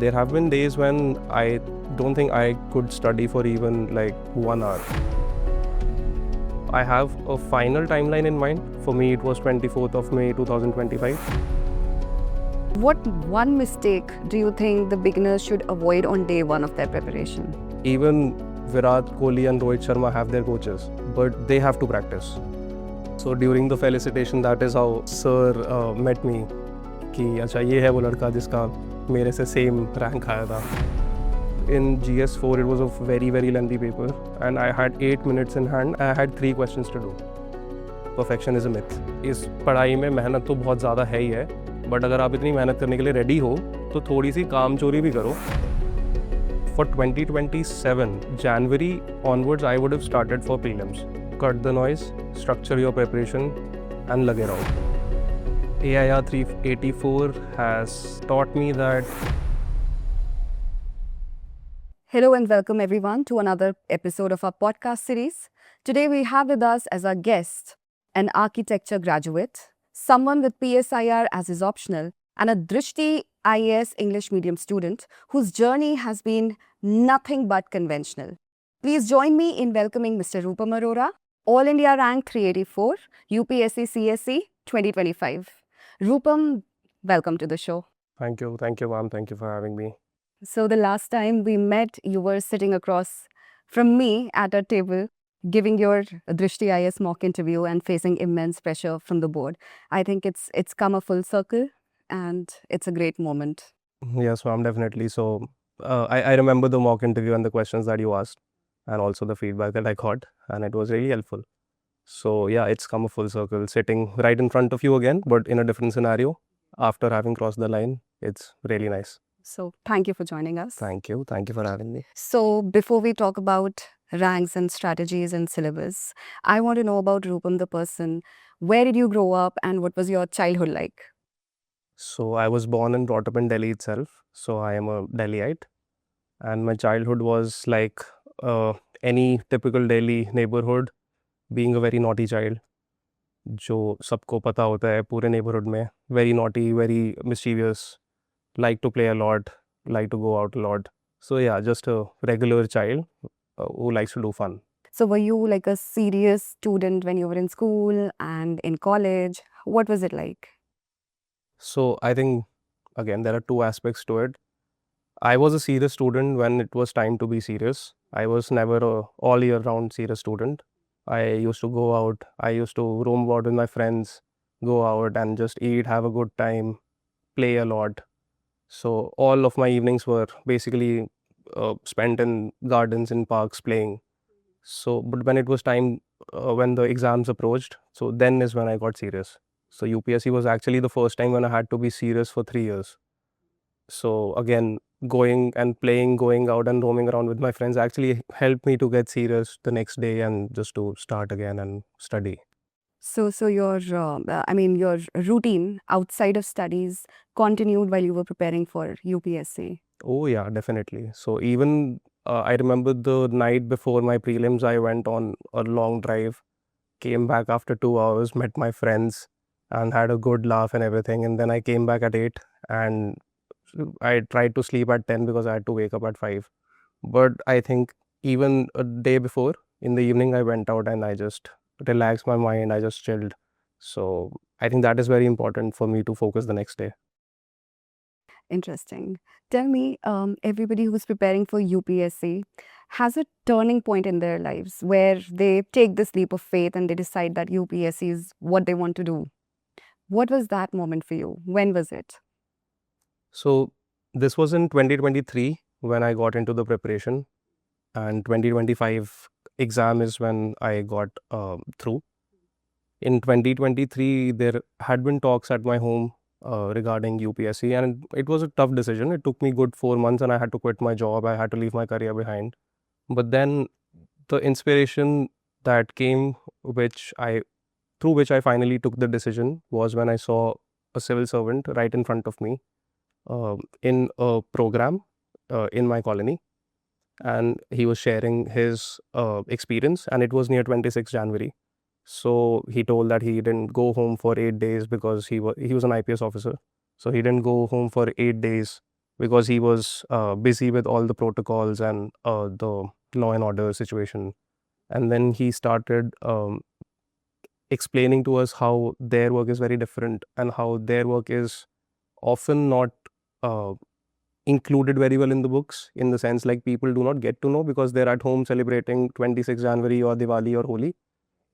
There have been days when I don't think I could study for even like 1 hour. I have a final timeline in mind. For me, it was 24th of May 2025. What one mistake do you think the beginners should avoid on day one of their preparation? Even Virat Kohli and Rohit Sharma have their coaches, but they have to practice. So during the felicitation, that is how Sir met me. कि अच्छा ये है वो लड़का जिसका मेरे से same rank आया था. In GS4, it was a very lengthy paper, and I had 8 minutes in hand. I had 3 questions to do. Perfection is a myth. इस पढ़ाई में मेहनत तो बहुत ज़्यादा है ही है, बट अगर आप इतनी मेहनत करने के लिए रेडी हो तो थोड़ी सी काम चोरी भी करो. For 2027 January onwards, I would have started for prelims. Cut the noise, structure your preparation, and lage raho. PSIR 384 has taught me that. Hello and welcome everyone to another episode of our podcast series. Today we have with us as our guest an architecture graduate, someone with PSIR as his optional, and a Drishti IAS English medium student whose journey has been nothing but conventional. Please join me in welcoming Mr. Rupam Arora, All India Rank 384, UPSC CSE 2025. Rupam, welcome to the show. Thank you, ma'am. Thank you for having me. So the last time we met, you were sitting across from me at a table, giving your Drishti IAS mock interview and facing immense pressure from the board. I think it's come a full circle, and it's a great moment. Yes, ma'am, definitely. So I remember the mock interview and the questions that you asked, and also the feedback that I got, and it was really helpful. So yeah, it's come a full circle, sitting right in front of you again, but in a different scenario. After having crossed the line, it's really nice. So thank you for joining us. Thank you for having me. So before we talk about ranks and strategies and syllabus, I want to know about Rupam the person. Where did you grow up and what was your childhood like? So I was born and brought up in Delhi itself. So I am a Delhiite, and my childhood was like any typical Delhi neighborhood, being a very naughty child. जो सबको पता होता है पूरे neighborhood में, very naughty, very mischievous, like to play a lot, like to go out a lot. So yeah, just a regular child who likes to do fun. So were you like a serious student when you were in school and in college? What was it like? So I think, again, there are two aspects to it. I was a serious student when it was time to be serious. I was never a all year round serious student. I used to go out, I used to roam about with my friends, go out and just eat, have a good time, play a lot. So all of my evenings were basically spent in gardens, in parks, playing. So, but when it was time, when the exams approached, so then is when I got serious. So UPSC was actually the first time when I had to be serious for 3 years. So again, going and playing, going out and roaming around with my friends actually helped me to get serious the next day and just to start again and study. So your your routine outside of studies continued while you were preparing for UPSC. Oh yeah, definitely. So even I remember the night before my prelims, I went on a long drive, came back after 2 hours, met my friends and had a good laugh and everything. And then I came back at 8 and I tried to sleep at 10 because I had to wake up at 5. But I think even a day before, in the evening, I went out and I just relaxed my mind. I just chilled. So I think that is very important for me to focus the next day. Interesting. Tell me, everybody who's preparing for UPSC has a turning point in their lives where they take this leap of faith and they decide that UPSC is what they want to do. What was that moment for you? When was it? So this was in 2023 when I got into the preparation, and 2025 exam is when I got through. In 2023, there had been talks at my home regarding UPSC, and it was a tough decision. It took me good 4 months and I had to quit my job. I had to leave my career behind. But then the inspiration that came, through which I finally took the decision, was when I saw a civil servant right in front of me in a program in my colony, and he was sharing his experience, and it was near 26 January. So he told that he didn't go home for 8 days because he was an IPS officer. So he didn't go home for 8 days because he was busy with all the protocols and the law and order situation. And then he started explaining to us how their work is very different and how their work is often not uh, included very well in the books, in the sense like people do not get to know because they're at home celebrating 26 January or Diwali or Holi,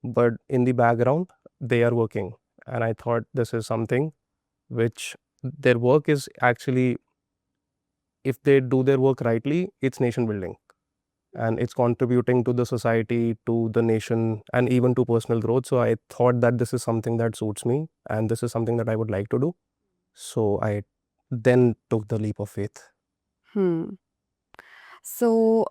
but in the background they are working. And I thought this is something which their work is actually, if they do their work rightly, it's nation building and it's contributing to the society, to the nation, and even to personal growth. So I thought that this is something that suits me and this is something that I would like to do. So I then took the leap of faith. Hmm. So,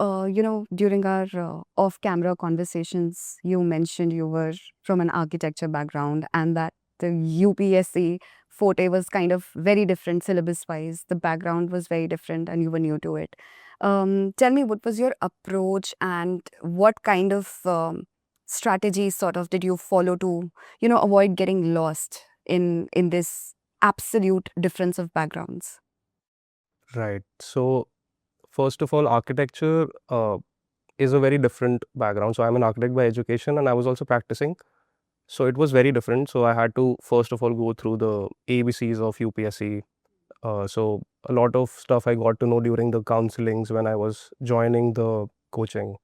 during our off camera conversations, you mentioned you were from an architecture background and that the UPSC forte was kind of very different syllabus wise. The background was very different and you were new to it. Tell me, what was your approach and what kind of strategies sort of did you follow to, avoid getting lost in this absolute difference of backgrounds? Right. So first of all, architecture is a very different background. So I'm an architect by education and I was also practicing. So it was very different. So I had to first of all go through the ABCs of UPSC. So a lot of stuff I got to know during the counselings when I was joining the coaching.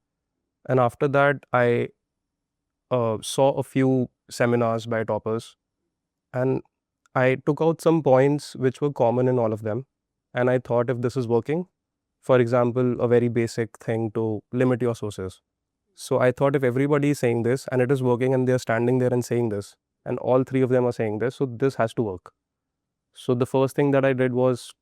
And after that, I saw a few seminars by toppers and I took out some points which were common in all of them. And I thought, if this is working, for example, a very basic thing to limit your sources. So I thought, if everybody is saying this and it is working and they're standing there and saying this, and all three of them are saying this, so this has to work. So the first thing that I did was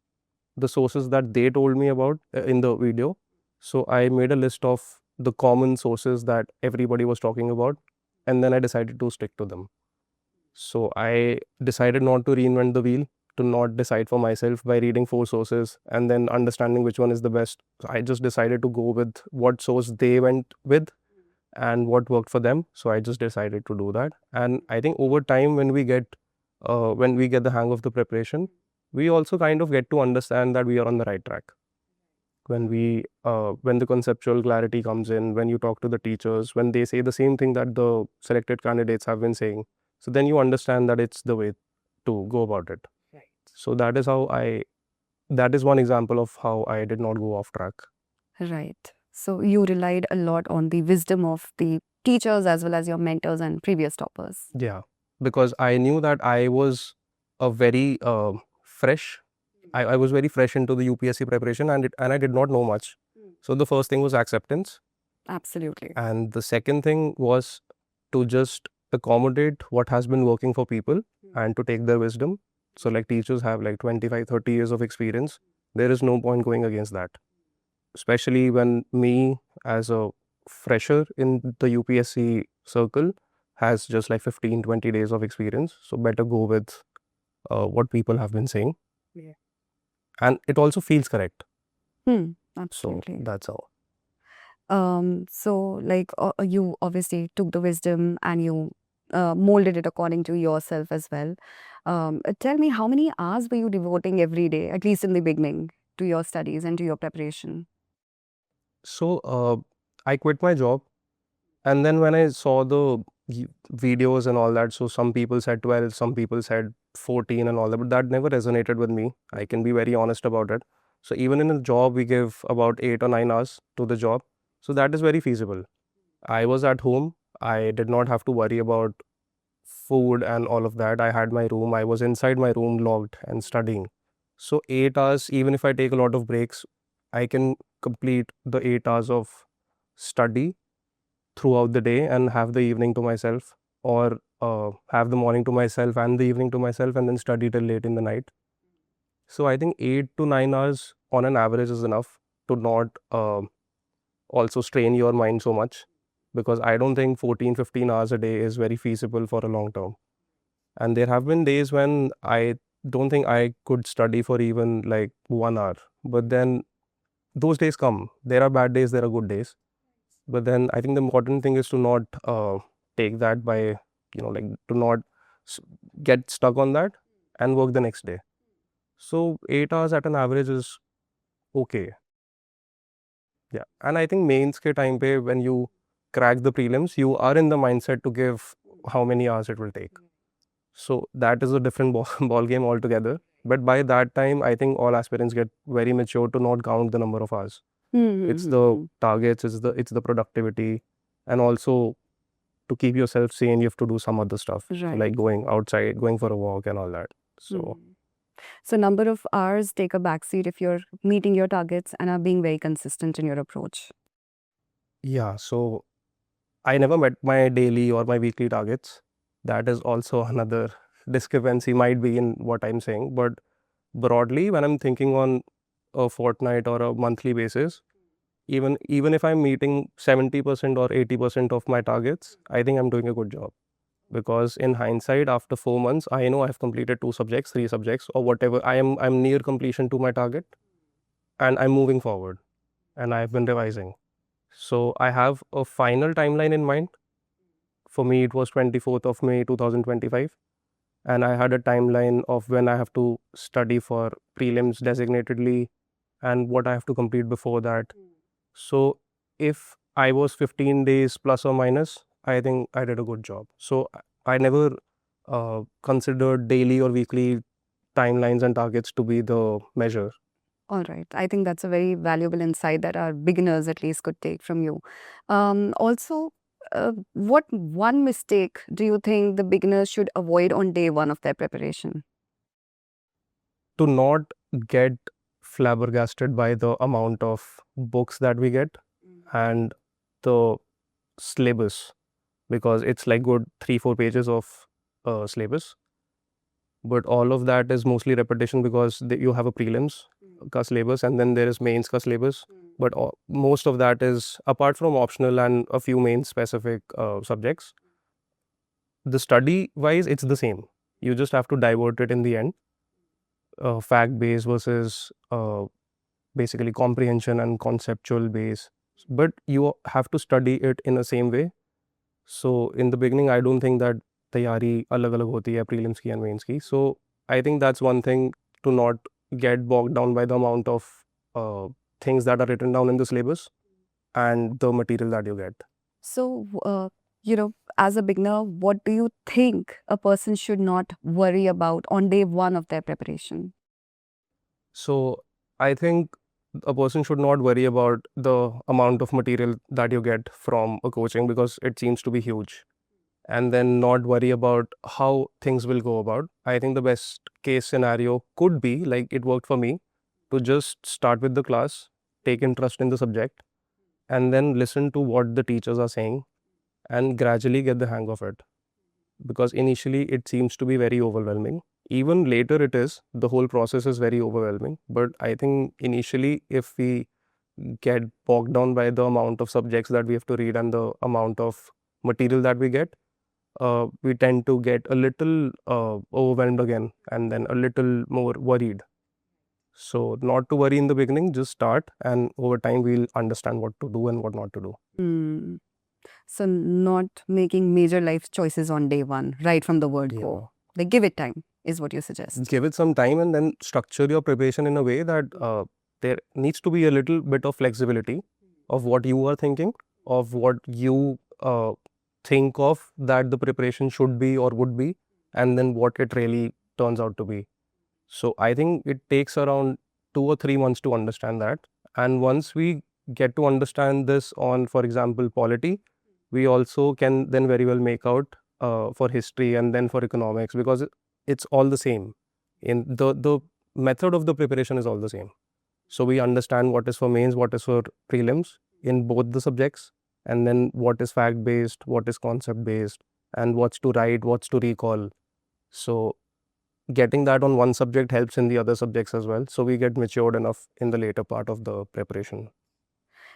the sources that they told me about in the video. So I made a list of the common sources that everybody was talking about, and then I decided to stick to them. So I decided not to reinvent the wheel, to not decide for myself by reading four sources and then understanding which one is the best. So I just decided to go with what source they went with and what worked for them. So I just decided to do that. And I think over time, when we get the hang of the preparation, we also kind of get to understand that we are on the right track. When the conceptual clarity comes in, when you talk to the teachers, when they say the same thing that the selected candidates have been saying, so then you understand that it's the way to go about it. Right. So that is one example of how I did not go off track. Right. So you relied a lot on the wisdom of the teachers as well as your mentors and previous toppers. Yeah, because I knew that I was a very fresh. I was very fresh into the UPSC preparation, and I did not know much. So the first thing was acceptance, Absolutely. and the second thing was to just accommodate what has been working for people and to take their wisdom. So like teachers have like 25, 30 years of experience. There is no point going against that, especially when me as a fresher in the UPSC circle has just like 15, 20 days of experience. So better go with what people have been saying. Yeah. And it also feels correct. So Absolutely. that's how. So like you obviously took the wisdom and you molded it according to yourself as well. Tell me, how many hours were you devoting every day, at least in the beginning, to your studies and to your preparation? So I quit my job. And then when I saw the videos and all that, so some people said 12, some people said 14 and all that, but that never resonated with me. I can be very honest about it. So even in a job, we give about 8 or 9 hours to the job. So that is very feasible. I was at home. I did not have to worry about food and all of that. I had my room. I was inside my room logged and studying. So 8 hours, even if I take a lot of breaks, I can complete the 8 hours of study throughout the day and have the evening to myself, or have the morning to myself and the evening to myself, and then study till late in the night. So I think 8 to 9 hours on an average is enough to not also strain your mind so much, because I don't think 14, 15 hours a day is very feasible for a long term. And there have been days when I don't think I could study for even like 1 hour. But then those days come. There are bad days, there are good days. But then I think the important thing is to not take that by, like to not s- get stuck on that and work the next day. So 8 hours at an average is okay. Yeah. And I think mains ke time pe when you crack the prelims, you are in the mindset to give how many hours it will take. So that is a different ball game altogether. But by that time, I think all aspirants get very mature to not count the number of hours. It's the targets, it's the productivity, and also to keep yourself sane, you have to do some other stuff, Right. like going outside, going for a walk, and all that. So So number of hours take a backseat if you're meeting your targets and are being very consistent in your approach. yeah, so I never met my daily or my weekly targets. That is also another discrepancy might be in what I'm saying. But broadly, when I'm thinking on a fortnight or a monthly basis, even if I'm meeting 70% or 80% of my targets, I think I'm doing a good job. Because in hindsight, after 4 months, I know I've completed 2 subjects, 3 subjects, or whatever. I'm near completion to my target, and I'm moving forward, and I've been revising. So I have a final timeline in mind. For me, it was 24th of May 2025, and I had a timeline of when I have to study for prelims designatedly and what I have to complete before that. So if I was 15 days plus or minus, I think I did a good job. So I never considered daily or weekly timelines and targets to be the measure. All right. I think that's a very valuable insight that our beginners at least could take from you. Also, what one mistake do you think the beginners should avoid on day one of their preparation? To not get flabbergasted by the amount of books that we get and the syllabus, because it's like good 3-4 pages of syllabus, but all of that is mostly repetition because you have a prelims ka syllabus and then there is mains ka syllabus, but most of that is, apart from optional and a few main specific subjects, the study wise it's the same. You just have to divert it in the end, fact based versus basically comprehension and conceptual base, but you have to study it in the same way. So in the beginning, I don't think that तैयारी अलग अलग होती है prelims की and mains की. So I think that's one thing, to not get bogged down by the amount of things that are written down in the syllabus and the material that you get. So, as a beginner, what do you think a person should not worry about on day one of their preparation? So I think a person should not worry about the amount of material that you get from a coaching because it seems to be huge, and then not worry about how things will go about. I think the best case scenario could be, like it worked for me, to just start with the class, take interest in the subject, and then listen to what the teachers are saying and gradually get the hang of it. Because initially it seems to be very overwhelming. Even later it is, the whole process is very overwhelming. But I think initially, if we get bogged down by the amount of subjects that we have to read and the amount of material that we tend to get a little overwhelmed again and then a little more worried. So, not to worry in the beginning, just start, and over time, we'll understand what to do and what not to do. Hmm. So, not making major life choices on day one, right from the word go. Like, give it time, is what you suggest. Give it some time and then structure your preparation in a way that there needs to be a little bit of flexibility of what you are thinking, of what you think of that the preparation should be or would be, and then what it really turns out to be. So I think it takes around 2 or 3 months to understand that. And once we get to understand this on, for example, polity, we also can then very well make out for history and then for economics, because it's all the same. In the method of the preparation is all the same. So we understand what is for mains, what is for prelims in both the subjects, and then what is fact based, what is concept based, and what's to write, what's to recall. So getting that on one subject helps in the other subjects as well. So we get matured enough in the later part of the preparation.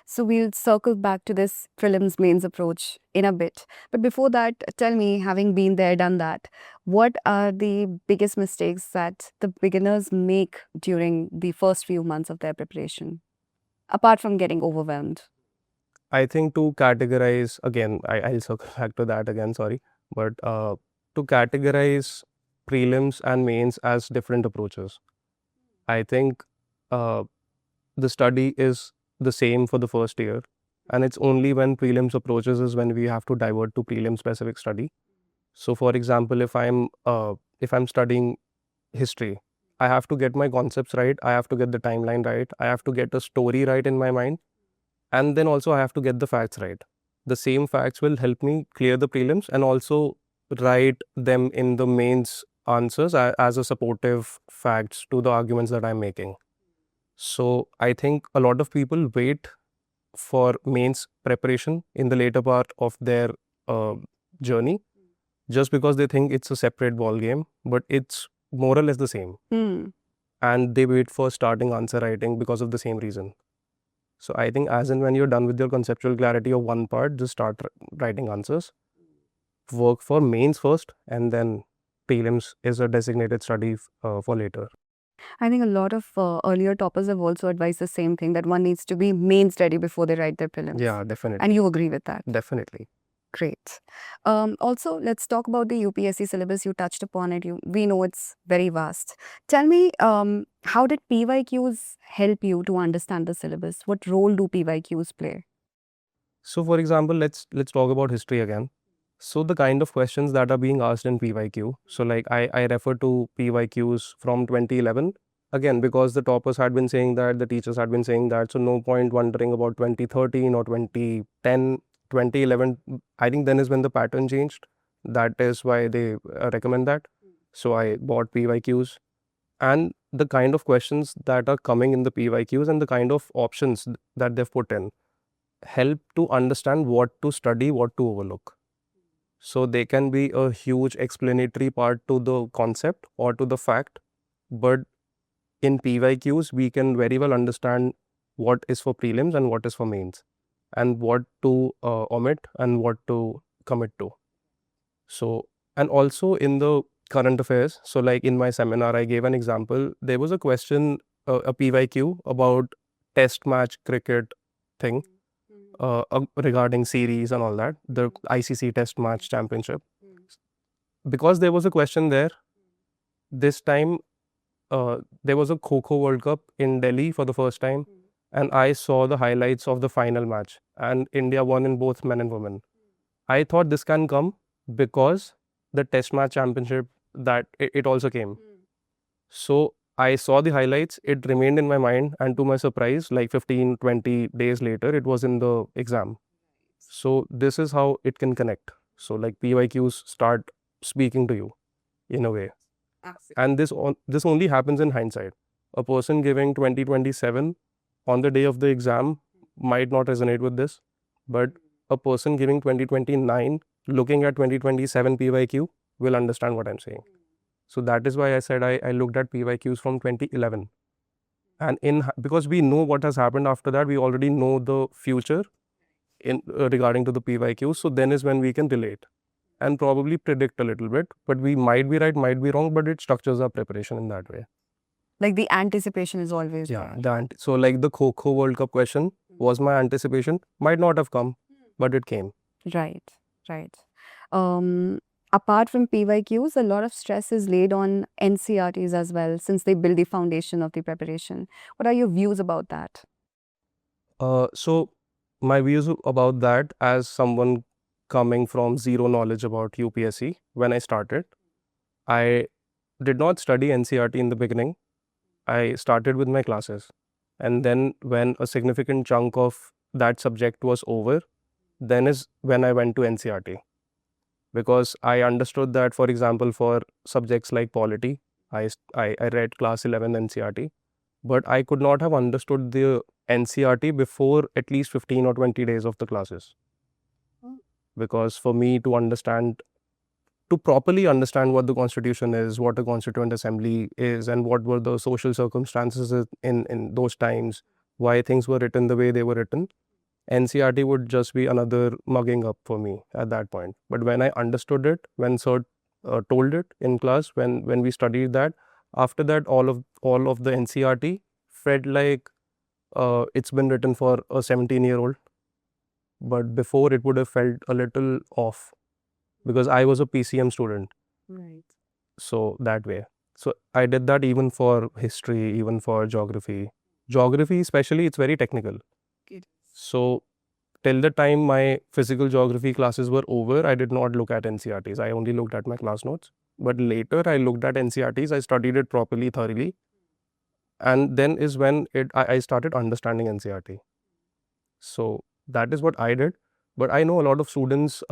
So we'll circle back to this prelims mains approach in a bit. But before that, tell me, having been there, done that, what are the biggest mistakes that the beginners make during the first few months of their preparation, apart from getting overwhelmed? I think to categorize, again, I'll circle back to that again, sorry. But to categorize prelims and mains as different approaches, I think uh, the study is the same for the first year, and it's only when prelims approaches is when we have to divert to prelim specific study. So for example, if I'm studying history, I have to get my concepts right, I have to get the timeline right, I have to get a story right in my mind, and then also I have to get the facts right. The same facts will help me clear the prelims and also write them in the mains answers as a supportive facts to the arguments that I'm making. So I think a lot of people wait for mains preparation in the later part of their uh, journey just because they think it's a separate ball game, but it's more or less the same. And they wait for starting answer writing because of the same reason. So I think as and when you're done with your conceptual clarity of one part, just start writing answers. Work for mains first, and then prelims is a designated study for later. I think a lot of earlier toppers have also advised the same thing, that one needs to be mains ready before they write their prelims. Yeah, definitely. And you agree with that? Definitely. Great. Also, let's talk about the UPSC syllabus. You touched upon it. We know it's very vast. Tell me, how did PYQs help you to understand the syllabus? What role do PYQs play? So for example, let's talk about history again. So the kind of questions that are being asked in PYQ. So like I refer to PYQs from 2011 again because the toppers had been saying that, the teachers had been saying that. So no point wondering about 2013 or 2010, 2011. I think then is when the pattern changed. That is why they recommend that. So I bought PYQs, and the kind of questions that are coming in the PYQs and the kind of options that they've put in help to understand what to study, what to overlook. So they can be a huge explanatory part to the concept or to the fact, but in PYQs, we can very well understand what is for prelims and what is for mains, and what to omit and what to commit to. So, and also in the current affairs, so like in my seminar, I gave an example. There was a question, a PYQ about test match cricket thing. Regarding series and all that, the ICC Test Match Championship. Because there was a question there, this time there was a Kho World Cup in Delhi for the first time, and I saw the highlights of the final match, and India won in both men and women. I thought this can come because the Test Match Championship that it also came. So I saw the highlights, it remained in my mind, and to my surprise, like 15, 20 days later, it was in the exam. So this is how it can connect. So like PYQs start speaking to you in a way. And this only happens in hindsight. A person giving 2027 on the day of the exam might not resonate with this, but a person giving 2029 looking at 2027 PYQ will understand what I'm saying. So that is why I said I looked at PYQs from 2011. And because we know what has happened after that, we already know the future in regarding to the PYQ. So then is when we can relate and probably predict a little bit. But we might be right, might be wrong, but it structures our preparation in that way. Like the anticipation is always Yeah. there. So like the Kho World Cup question was my anticipation. Might not have come, but it came. Right, right. Apart from PYQs, a lot of stress is laid on NCRTs as well, since they build the foundation of the preparation. What are your views about that? So my views about that, as someone coming from zero knowledge about UPSC, when I started, I did not study NCRT in the beginning. I started with my classes. And then when a significant chunk of that subject was over, then is when I went to NCRT. Because I understood that, for example, for subjects like Polity, I read class 11 NCRT, but I could not have understood the NCRT before at least 15 or 20 days of the classes. Because for me to understand, to properly understand what the constitution is, what a constituent assembly is, and what were the social circumstances in those times, why things were written the way they were written, NCRT would just be another mugging up for me at that point. But when I understood it, when Sir told it in class, when we studied that, after that, all of the NCRT felt like it's been written for a 17-year-old. But before, it would have felt a little off because I was a PCM student. Right. So that way. So I did that even for history, even for geography, Geography especially, it's very technical. So till the time my physical geography classes were over, I did not look at NCRTs. I only looked at my class notes. But later I looked at NCRTs, I studied it properly, thoroughly. And then is when I started understanding NCRT. So that is what I did. But I know a lot of students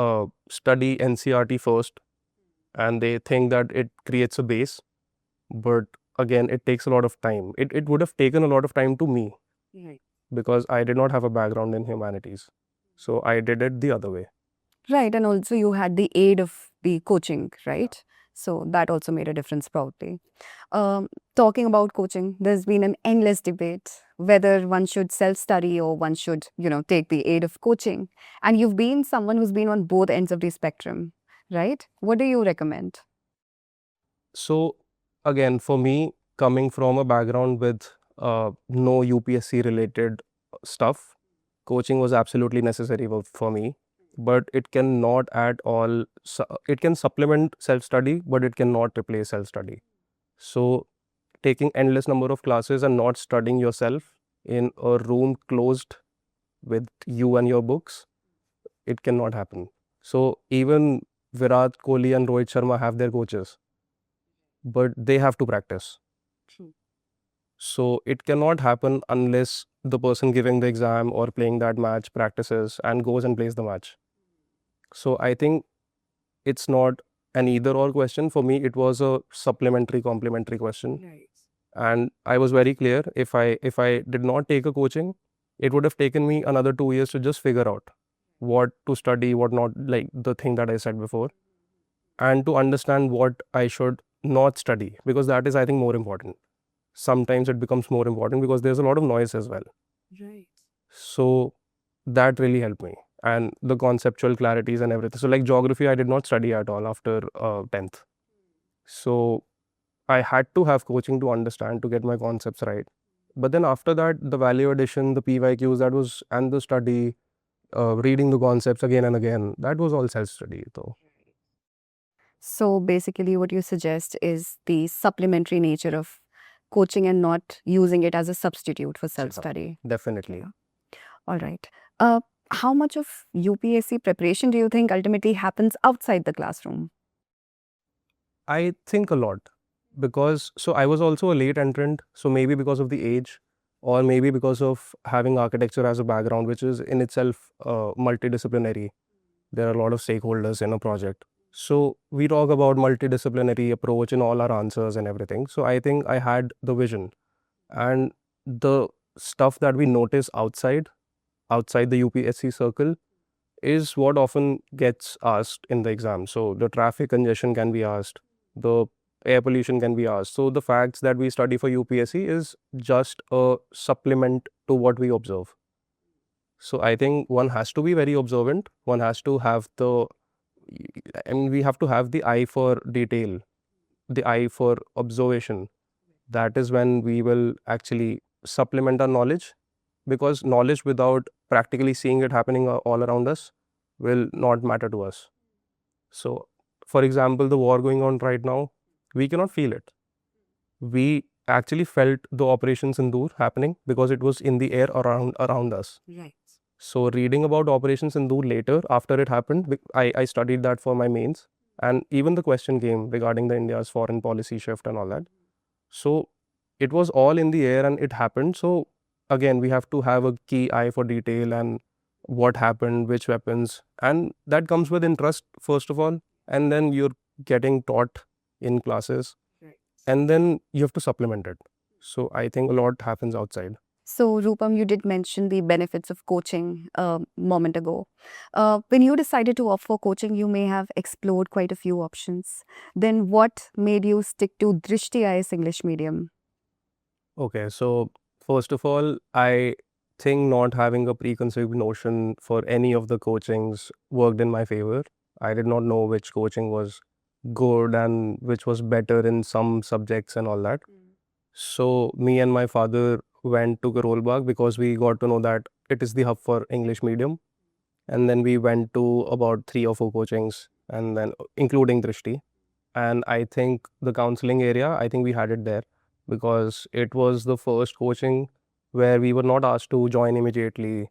study NCRT first and they think that it creates a base. But again, it takes a lot of time. It would have taken a lot of time to me because I did not have a background in humanities. So I did it the other way. Right, and also you had the aid of the coaching, right? So that also made a difference probably. Talking about coaching, there's been an endless debate whether one should self-study or one should, take the aid of coaching. And you've been someone who's been on both ends of the spectrum, right? What do you recommend? So again, for me, coming from a background with no UPSC related stuff, coaching was absolutely necessary for me. But it cannot at all, it can supplement self-study, but it cannot replace self-study. So taking endless number of classes and not studying yourself in a room closed with you and your books, it cannot happen. So even Virat Kohli and Rohit Sharma have their coaches, but they have to practice. True. So it cannot happen unless the person giving the exam or playing that match practices and goes and plays the match. So I think it's not an either or question. For me, it was a supplementary, complementary question. Right. And I was very clear, if I did not take a coaching, it would have taken me another 2 years to just figure out what to study, what not, like the thing that I said before, and to understand what I should not study, because that is, I think, more important. Sometimes it becomes more important because there's a lot of noise as well. Right. So that really helped me, and the conceptual clarities and everything. So like geography, I did not study at all after 10th. So I had to have coaching to understand, to get my concepts right. But then after that, the value addition, the PYQs, that was, and the study, reading the concepts again and again, that was all self-study though. So basically, what you suggest is the supplementary nature of coaching and not using it as a substitute for self-study. Definitely. Yeah. All right. How much of UPSC preparation do you think ultimately happens outside the classroom? I think a lot, because so I was also a late entrant, so maybe because of the age, or maybe because of having architecture as a background, which is in itself multidisciplinary. There are a lot of stakeholders in a project. So we talk about multidisciplinary approach in all our answers and everything. So I think I had the vision, and the stuff that we notice outside the UPSC circle is what often gets asked in the exam. So the traffic congestion can be asked, the air pollution can be asked. So the facts that we study for UPSC is just a supplement to what we observe. So I think one has to be very observant. One has to have we have to have the eye for detail, the eye for observation. That is when we will actually supplement our knowledge, because knowledge without practically seeing it happening all around us will not matter to us. So, for example, the war going on right now, we cannot feel it. We actually felt the Operation Sindoor happening because it was in the air around us. Right. So, reading about Operation Sindoor later, after it happened, I studied that for my mains, and even the question came regarding the India's foreign policy shift and all that. So, it was all in the air and it happened. So, again, we have to have a key eye for detail and what happened, which weapons, and that comes with interest, first of all, and then you're getting taught in classes, Right. and then you have to supplement it. So, I think a lot happens outside. So, Rupam, you did mention the benefits of coaching a moment ago. When you decided to opt for coaching, you may have explored quite a few options. Then, what made you stick to Drishti IAS English medium? Okay, so first of all, I think not having a preconceived notion for any of the coachings worked in my favor. I did not know which coaching was good and which was better in some subjects and all that. So me and my father went to Karolbagh because we got to know that it is the hub for English medium. And then we went to about 3 or 4 coachings, and then including Drishti. And I think the counseling area, I think we had it there because it was the first coaching where we were not asked to join immediately.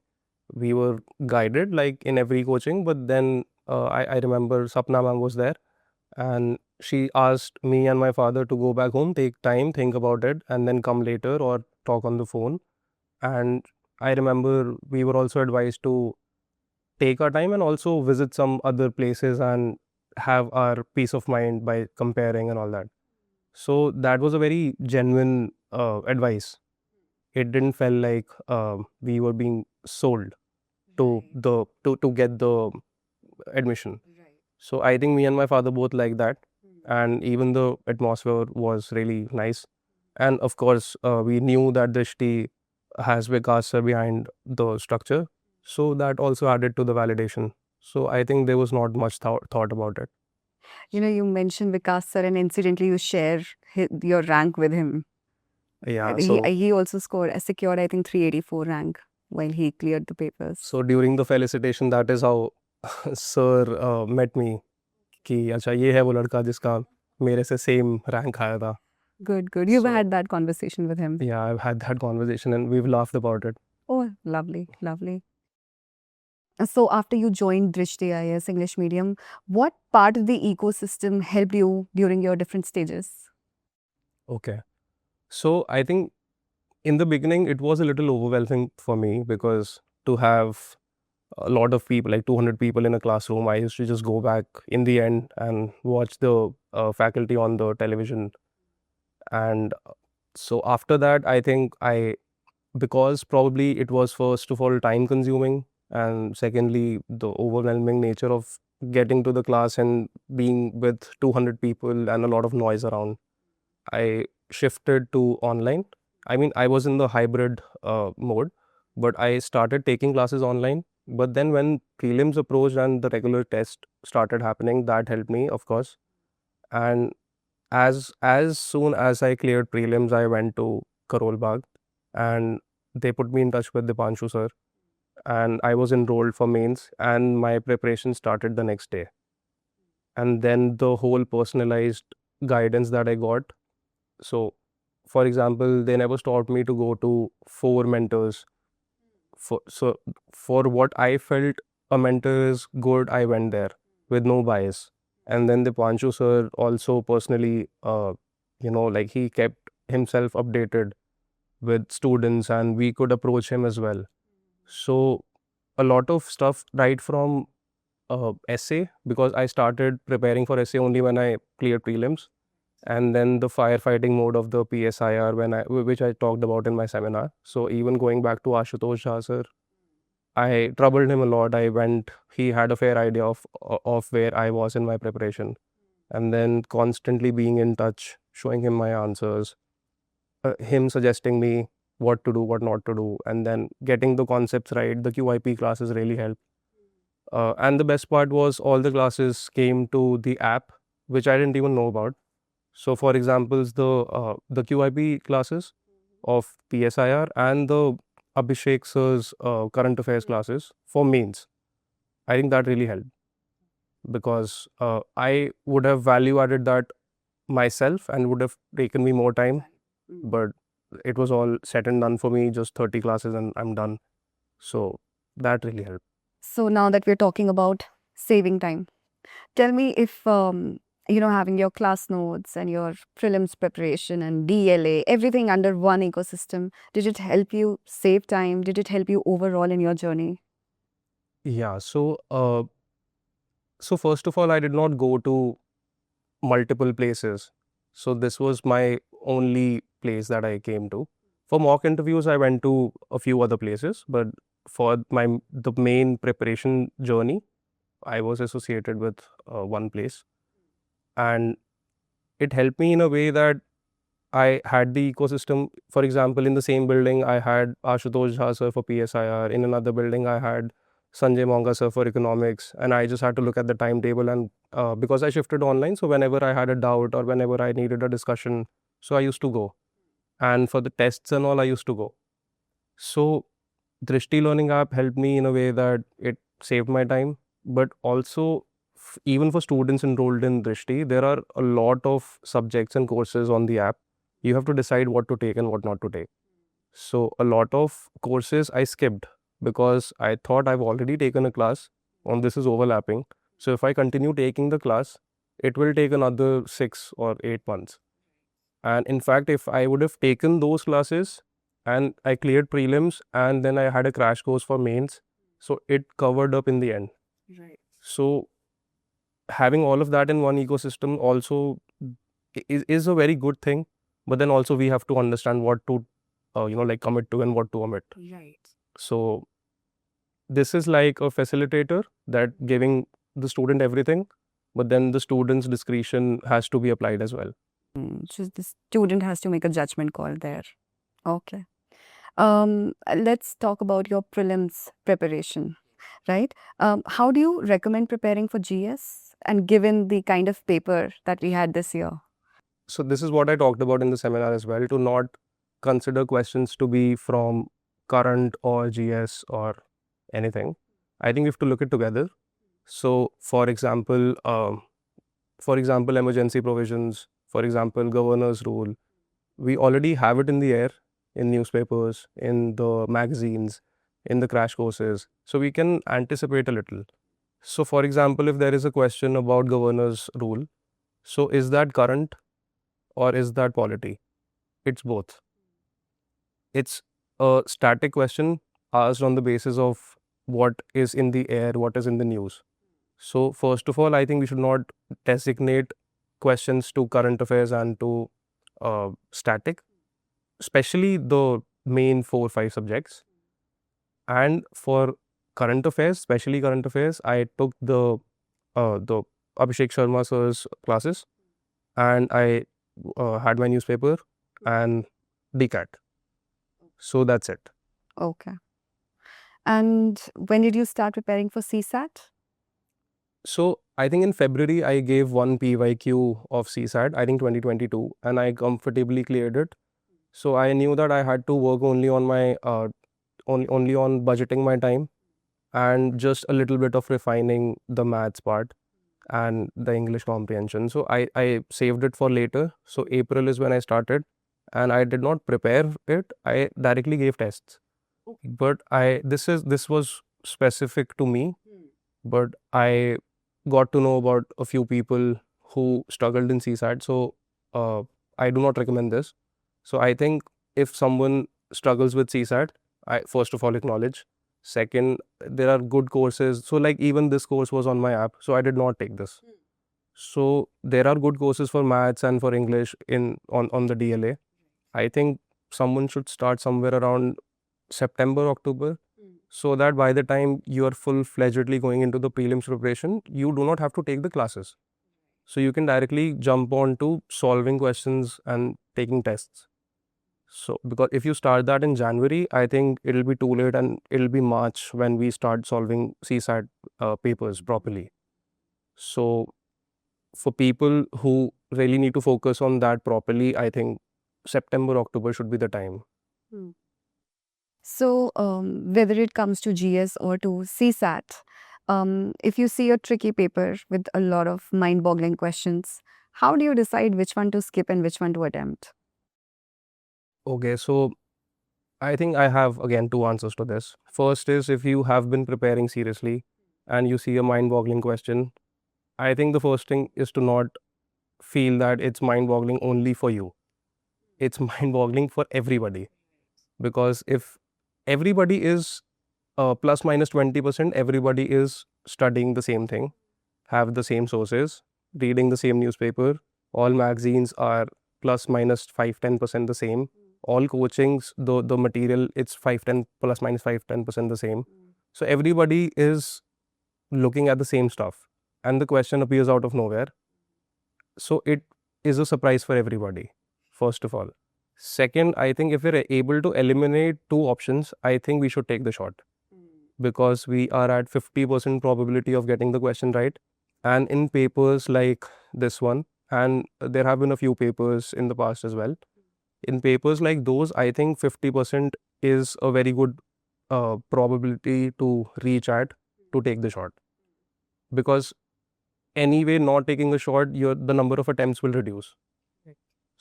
We were guided like in every coaching, but then I remember Sapna ma'am was there, and she asked me and my father to go back home, take time, think about it, and then come later or talk on the phone. And I remember we were also advised to take our time and also visit some other places and have our peace of mind by comparing and all that. So that was a very genuine advice. It didn't feel like we were being sold to to get the admission. So I think me and my father both like that, and even the atmosphere was really nice. And of course, we knew that Drishti has Vikas sir behind the structure, so that also added to the validation. So I think there was not much thought about it. You mentioned Vikas sir, and incidentally, you share your rank with him. Yeah. He also secured, I think, 384 rank while he cleared the papers. So during the felicitation, that is how sir met me. कि अच्छा ये है वो लड़का जिसका मेरे से same rank आया था. Good. You've So- had that conversation with him. Yeah, I've had that conversation and we've laughed about it. Oh, lovely. So after you joined Drishti IAS English medium, what part of the ecosystem helped you during your different stages? Okay. So I think in the beginning it was a little overwhelming for me because to have a lot of people, like 200 people in a classroom, I used to just go back in the end and watch the faculty on the television. And so after that, I think because probably it was first of all time consuming, and secondly the overwhelming nature of getting to the class and being with 200 people and a lot of noise around, I shifted to online. I mean, I was in the hybrid mode, but I started taking classes online. But then when prelims approached and the regular test started happening, that helped me, of course. And as soon as I cleared prelims, I went to Karol Bagh, and they put me in touch with Dipanshu sir, and I was enrolled for mains, and my preparation started the next day. And then the whole personalized guidance that I got. So, for example, they never stopped me to go to 4 mentors. For what I felt a mentor is good, I went there with no bias. And then the Panchu sir also personally, like he kept himself updated with students and we could approach him as well. So a lot of stuff right from essay, because I started preparing for essay only when I cleared prelims, and then the firefighting mode of the PSIR which I talked about in my seminar. So even going back to Ashutosh Jha sir, I troubled him a lot. He had a fair idea of where I was in my preparation, and then constantly being in touch, showing him my answers, him suggesting me what to do, what not to do, and then getting the concepts right. The QIP classes really helped. And the best part was all the classes came to the app, which I didn't even know about. So, for examples, the QIP classes of PSIR and the Abhishek sir's current affairs classes for mains, I think that really helped because I would have value added that myself and would have taken me more time, but it was all set and done for me, just 30 classes and I'm done. So that really helped. So now that we're talking about saving time, tell me if having your class notes and your prelims preparation and DLA, everything under one ecosystem, did it help you save time? Did it help you overall in your journey? Yeah. So first of all, I did not go to multiple places. So this was my only place that I came to. For mock interviews, I went to a few other places, but for the main preparation journey, I was associated with one place, and it helped me in a way that I had the ecosystem. For example, in the same building, I had Ashutosh Jha sir for PSIR. In another building, I had Sanjay Monga sir for economics, and I just had to look at the timetable. And because I shifted online, so whenever I had a doubt or whenever I needed a discussion, so I used to go. And for the tests and all, I used to go. So Drishti Learning app helped me in a way that it saved my time, but also even for students enrolled in Drishti, there are a lot of subjects and courses on the app. You have to decide what to take and what not to take. So a lot of courses I skipped because I thought I've already taken a class on this is overlapping. So if I continue taking the class, it will take another 6 or 8 months. And in fact, if I would have taken those classes and I cleared prelims and then I had a crash course for mains, so it covered up in the end. Right. So having all of that in one ecosystem also is a very good thing. But then also we have to understand what to, like commit to and what to omit. Right. So this is like a facilitator that giving the student everything, but then the student's discretion has to be applied as well. So the student has to make a judgment call there. Okay. Let's talk about your prelims preparation, right? How do you recommend preparing for GS and given the kind of paper that we had this year? So this is what I talked about in the seminar as well, to not consider questions to be from current or GS or anything. I think we have to look it together. So for example, emergency provisions, for example, governor's rule, we already have it in the air, in newspapers, in the magazines, in the crash courses. So we can anticipate a little. So for example, if there is a question about governor's rule, so is that current or is that polity? It's both. It's a static question asked on the basis of what is in the air, what is in the news. So first of all, I think we should not designate questions to current affairs and to static, especially the main 4 or 5 subjects. And for current affairs, especially current affairs, I took the Abhishek Sharma sir's classes, and I had my newspaper and DCAT. So that's it. Okay. And when did you start preparing for CSAT? So I think in February I gave one PYQ of CSAT, I think 2022, and I comfortably cleared it. So I knew that I had to work only on my only on budgeting my time and just a little bit of refining the maths part and the English comprehension. So I saved it for later. So April is when I started, and I did not prepare it. I directly gave tests. But this was specific to me, but I got to know about a few people who struggled in CSAT. So I do not recommend this. So I think if someone struggles with CSAT, I first of all acknowledge. Second, there are good courses. So like even this course was on my app, so I did not take this. So there are good courses for maths and for English on the DLA. I think someone should start somewhere around September, October, so that by the time you are full-fledgedly going into the prelims preparation, you do not have to take the classes. So you can directly jump on to solving questions and taking tests. So because if you start that in January, I think it'll be too late and it'll be March when we start solving CSAT papers properly. So for people who really need to focus on that properly, I think September, October should be the time. So, whether it comes to GS or to CSAT, if you see a tricky paper with a lot of mind-boggling questions, how do you decide which one to skip and which one to attempt? Okay, so I think I have again 2 answers to this. First is if you have been preparing seriously and you see a mind boggling question, I think the first thing is to not feel that it's mind boggling only for you. It's mind boggling for everybody. Because if everybody is plus minus 20%, everybody is studying the same thing, have the same sources, reading the same newspaper, all magazines are plus minus 5-10% the same, all coachings, the material, it's 5-10 plus minus 5-10% the same. So everybody is looking at the same stuff and the question appears out of nowhere. So it is a surprise for everybody, first of all. Second, I think if we're able to eliminate 2 options, I think we should take the shot, because we are at 50% probability of getting the question right. And in papers like this one, and there have been a few papers in the past as well, in papers like those, I think 50% is a very good probability to reach at to take the shot. Because anyway, not taking a shot, the number of attempts will reduce.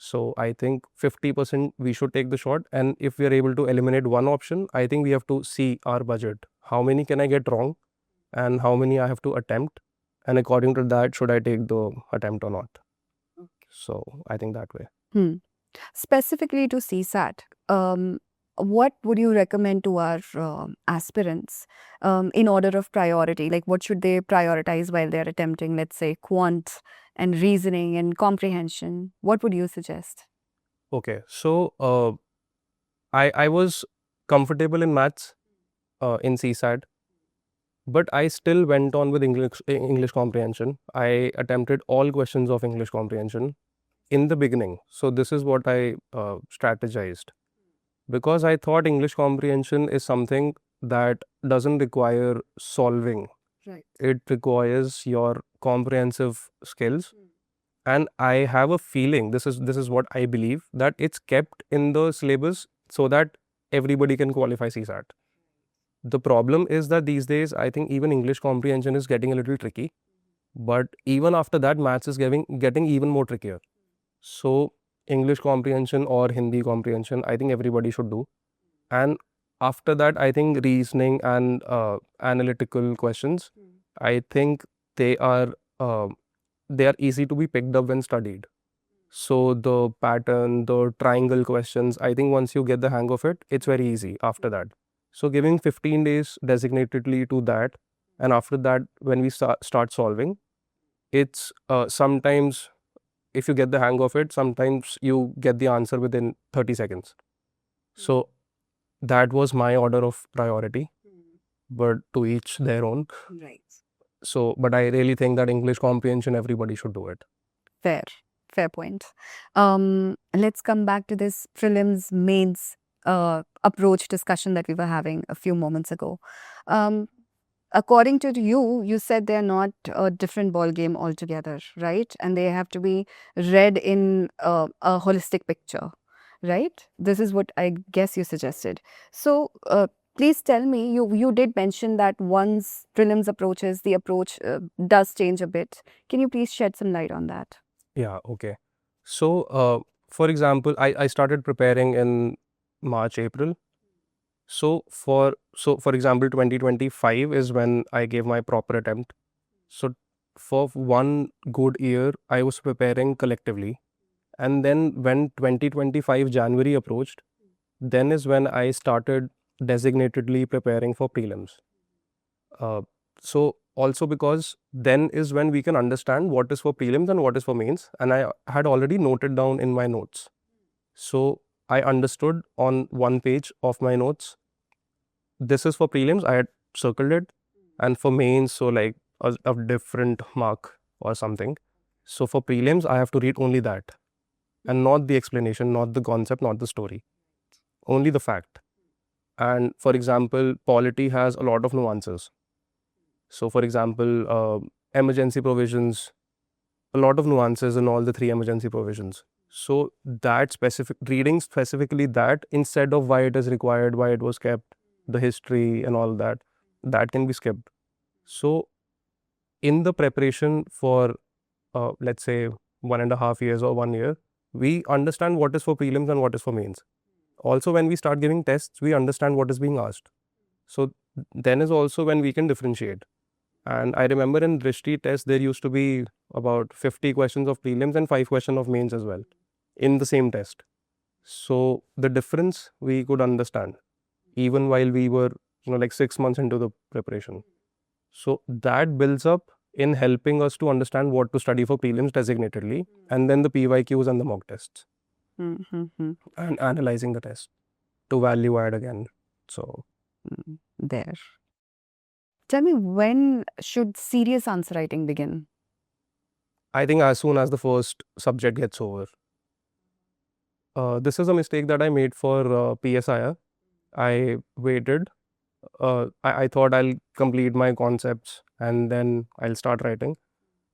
So I think 50% we should take the shot. And if we are able to eliminate one option, I think we have to see our budget. How many can I get wrong and how many I have to attempt? And according to that, should I take the attempt or not? So I think that way. Specifically to CSAT, what would you recommend to our aspirants in order of priority? Like, what should they prioritize while they're attempting, let's say, quant and reasoning and comprehension? What would you suggest? Okay, so I was comfortable in maths in CSAT, but I still went on with English comprehension. I attempted all questions of English comprehension in the beginning. So this is what I strategized, because I thought English comprehension is something that doesn't require solving. Right. It requires your comprehensive skills. And I have a feeling, this is what I believe, that it's kept in the syllabus so that everybody can qualify CSAT. The problem is that these days I think even English comprehension is getting a little tricky, but even after that maths is getting even more trickier. So English comprehension or Hindi comprehension, I think everybody should do. And after that, I think reasoning and analytical questions, I think they are easy to be picked up when studied. So the pattern, the triangle questions, I think once you get the hang of it, it's very easy after that. So giving 15 days designatedly to that, and after that, when we start solving, it's sometimes, if you get the hang of it, sometimes you get the answer within 30 seconds. So that was my order of priority, but to each their own. Right. So, but I really think that English comprehension, everybody should do it. Fair point. Let's come back to this prelims mains approach discussion that we were having a few moments ago. According to you, you said they're not a different ball game altogether, right? And they have to be read in a holistic picture, right? This is what I guess you suggested. So please tell me, you did mention that once prelims approaches, the approach does change a bit. Can you please shed some light on that? Yeah, okay. So, for example, I started preparing in March, April. So for example, 2025 is when I gave my proper attempt. So for one good year, I was preparing collectively. And then when 2025 January approached, then is when I started designatedly preparing for prelims. So also because then is when we can understand what is for prelims and what is for mains. And I had already noted down in my notes. So I understood on one page of my notes, this is for prelims, I had circled it. And for mains, so like a different mark or something. So for prelims, I have to read only that. And not the explanation, not the concept, not the story. Only the fact. And for example, polity has a lot of nuances. So for example, emergency provisions, a lot of nuances in all the three emergency provisions. So that reading specifically that, instead of why it is required, why it was kept, the history and all that, that can be skipped. So in the preparation for let's say 1.5 years or 1 year, we understand what is for prelims and what is for mains. Also, when we start giving tests, we understand what is being asked. So then is also when we can differentiate. And I remember in Drishti test, there used to be about 50 questions of prelims and 5 questions of mains as well in the same test. So the difference we could understand even while we were, like 6 months into the preparation. So that builds up in helping us to understand what to study for prelims designatedly, and then the PYQs and the mock tests, and analyzing the test to value add again. So there. Tell me, when should serious answer writing begin? I think as soon as the first subject gets over. This is a mistake that I made for PSIR. I waited. I thought I'll complete my concepts and then I'll start writing.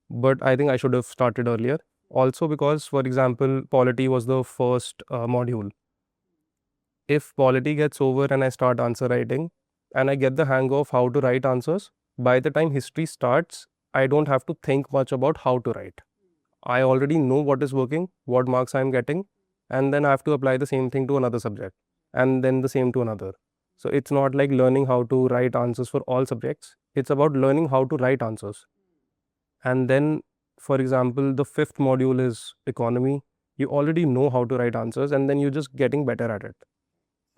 But I think I should have started earlier. Also because, for example, polity was the first module. If polity gets over and I start answer writing and I get the hang of how to write answers, by the time history starts, I don't have to think much about how to write. I already know what is working, what marks I'm getting, and then I have to apply the same thing to another subject, and then the same to another. So it's not like learning how to write answers for all subjects. It's about learning how to write answers. And then, for example, the fifth module is economy. You already know how to write answers, and then you're just getting better at it.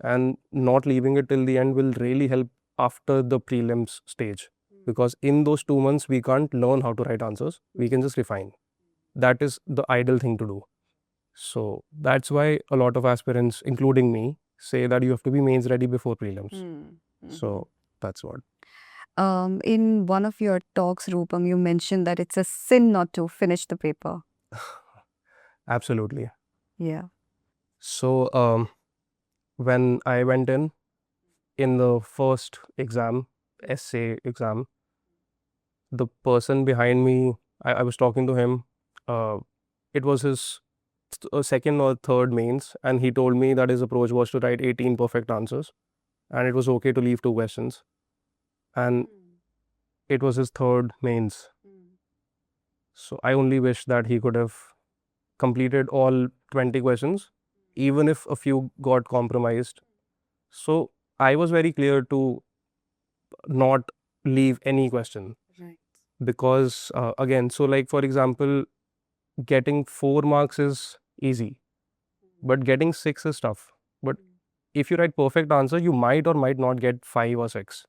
And not leaving it till the end will really help after the prelims stage. Because in those 2 months, we can't learn how to write answers, we can just refine. That is the ideal thing to do. So that's why a lot of aspirants, including me, say that you have to be mains ready before prelims. So that's what. In one of your talks, Rupam, you mentioned that it's a sin not to finish the paper. Absolutely. Yeah. So when I went in the first exam, essay exam, the person behind me, I was talking to him. It was his second or third mains, and he told me that his approach was to write 18 perfect answers, and it was okay to leave 2 questions. And it was his third mains. So I only wish that he could have completed all 20 questions, even if a few got compromised. So I was very clear to not leave any question. Right. Because again, so like for example, getting 4 marks is easy, but getting 6 is tough. But if you write perfect answer, you might or might not get 5 or 6.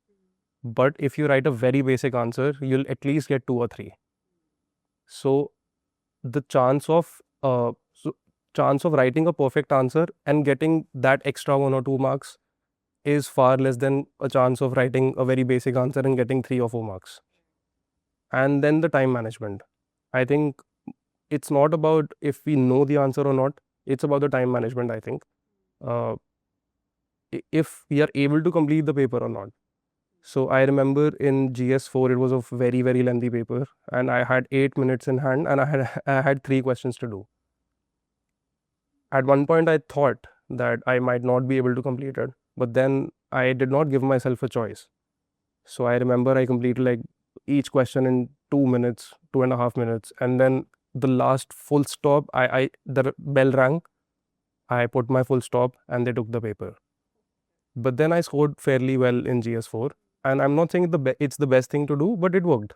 But if you write a very basic answer, you'll at least get 2 or 3. So the chance of writing a perfect answer and getting that extra 1 or 2 marks is far less than a chance of writing a very basic answer and getting 3 or 4 marks. And then the time management. I think it's not about if we know the answer or not, it's about the time management, I think. Uh, if we are able to complete the paper or not. So I remember in GS4, it was a very, very lengthy paper, and I had 8 minutes in hand, and I had 3 questions to do. At one point, I thought that I might not be able to complete it, but then I did not give myself a choice. So I remember I completed like each question in 2 minutes, 2.5 minutes, and then the last full stop, the bell rang. I put my full stop, and they took the paper. But then I scored fairly well in GS4, and I'm not saying it's the best thing to do, but it worked.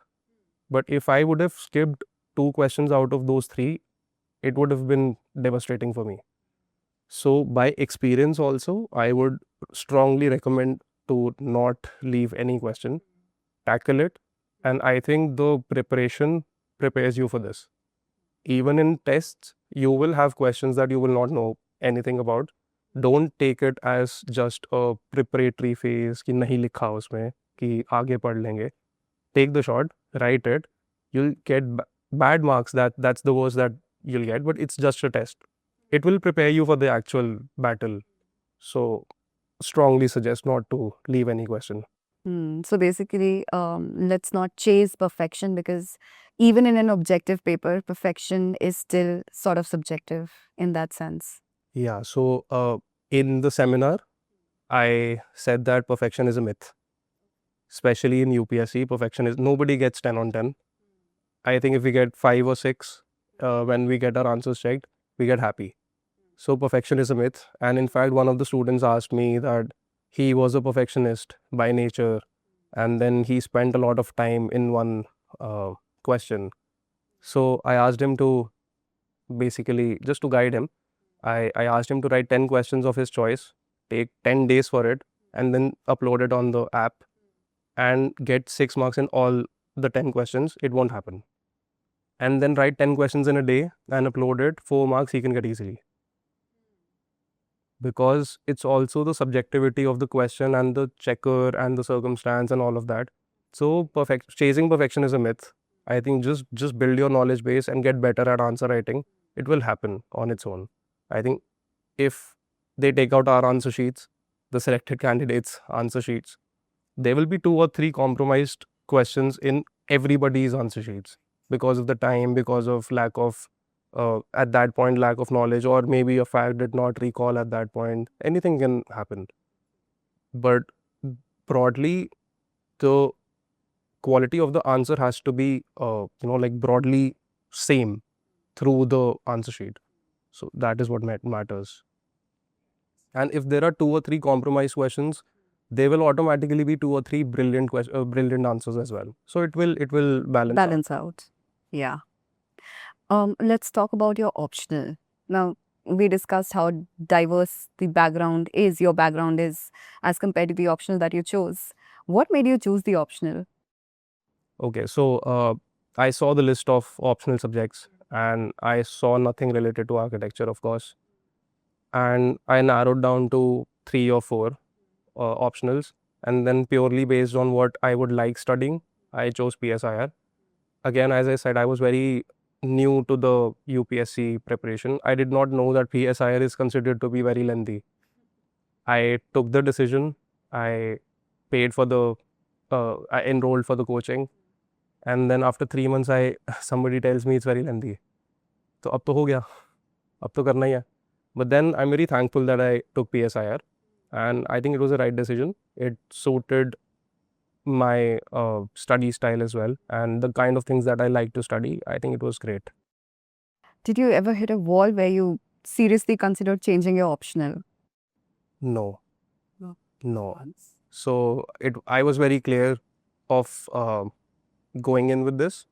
But if I would have skipped 2 questions out of those 3, it would have been devastating for me. So by experience also, I would strongly recommend to not leave any question, tackle it, and I think the preparation prepares you for this. Even in tests, you will have questions that you will not know anything about. Don't take it as just a preparatory phase कि नहीं लिखा उसमें कि आगे पढ़ लेंगे. Take the shot, write it. You'll get bad marks. That's the worst that you'll get, but it's just a test. It will prepare you for the actual battle. So strongly suggest not to leave any question. So basically, let's not chase perfection, because even in an objective paper, perfection is still sort of subjective in that sense. Yeah. So in the seminar, I said that perfection is a myth. Especially in UPSC, perfection is nobody gets 10 on 10. I think if we get 5 or 6 when we get our answers checked, we get happy. So perfection is a myth. And in fact, one of the students asked me that he was a perfectionist by nature, and then he spent a lot of time in one question. So I asked him to basically, just to guide him, I asked him to write 10 questions of his choice, take 10 days for it, and then upload it on the app and get 6 marks in all the 10 questions. It won't happen. And then write 10 questions in a day and upload it, 4 marks he can get easily. Because it's also the subjectivity of the question and the checker and the circumstance and all of that. So chasing perfection is a myth. I think just build your knowledge base and get better at answer writing. It will happen on its own. I think if they take out our answer sheets, the selected candidates' answer sheets, there will be 2 or 3 compromised questions in everybody's answer sheets because of the time, because of lack of at that point lack of knowledge, or maybe a fact did not recall at that point. Anything can happen. But broadly, the quality of the answer has to be like broadly same. through the answer sheet. So that is what matters. And if there are 2 or 3 compromise questions, there will automatically be 2 or 3 brilliant answers as well. So it will balance out. Yeah. Let's talk about your optional. Now, we discussed how diverse the background is, your background is, as compared to the optional that you chose. What made you choose the optional? Okay, so I saw the list of optional subjects and I saw nothing related to architecture, of course. And I narrowed down to 3 or 4 optionals. And then, purely based on what I would like studying, I chose PSIR. Again, as I said, I was very new to the UPSC preparation. I did not know that PSIR is considered to be very lengthy. I took the decision, I paid for I enrolled for the coaching. And then after 3 months, somebody tells me it's very lengthy. So अब तो हो गया, अब तो करना ही है. But then I'm very thankful that I took PSIR, and I think it was the right decision. It suited my study style as well, and the kind of things that I like to study. I think it was great. Did you ever hit a wall where you seriously considered changing your optional? No, No. no. So I was very clear of going in with this.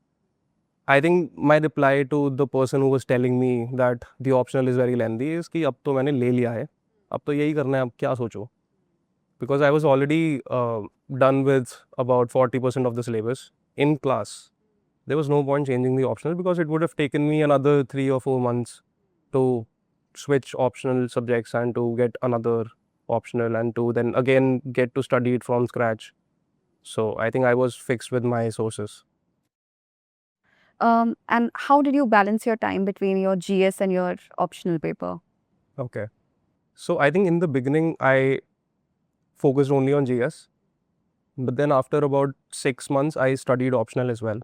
I think my reply to the person who was telling me that the optional is very lengthy is कि अब तो मैंने ले लिया है, अब तो यही करना है, अब क्या सोचो? Because I was already done with about 40% of the syllabus in class. There was no point changing the optional because it would have taken me another 3 or 4 months to switch optional subjects and to get another optional and to then again get to study it from scratch. So I think I was fixed with my sources. And how did you balance your time between your GS and your optional paper? Okay. So I think in the beginning I focused only on GS, but then after about 6 months I studied optional as well.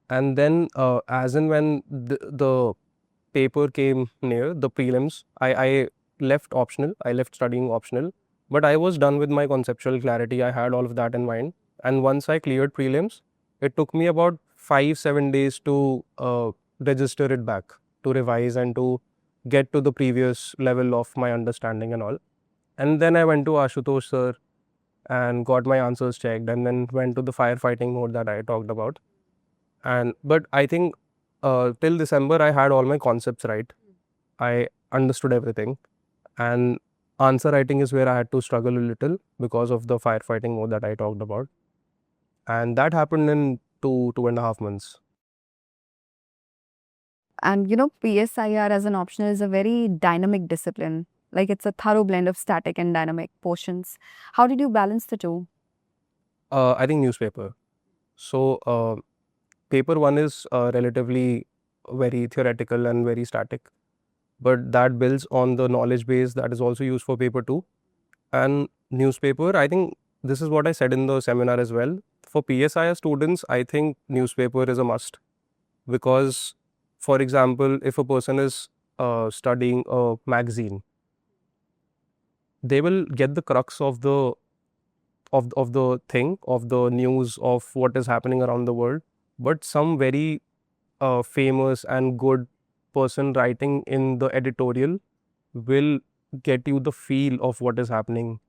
And then as and when the paper came near, the prelims, I left optional, I left studying optional, but I was done with my conceptual clarity. I had all of that in mind. And once I cleared prelims, it took me about 5-7 days to register it back, to revise and to get to the previous level of my understanding and all. And then I went to Ashutosh sir and got my answers checked, and then went to the firefighting mode that I talked about. But I think till December I had all my concepts right. I understood everything, and answer writing is where I had to struggle a little because of the firefighting mode that I talked about, and that happened in 2.5 months. And PSIR as an optional is a very dynamic discipline. Like it's a thorough blend of static and dynamic portions. How did you balance the two? I think newspaper. So paper 1 is relatively very theoretical and very static, but that builds on the knowledge base that is also used for paper 2. And newspaper, I think this is what I said in the seminar as well. For PSIR students, I think newspaper is a must because, for example, if a person is studying a magazine, they will get the crux of the thing, of the news, of what is happening around the world. But some very famous and good person writing in the editorial will get you the feel of what is happening.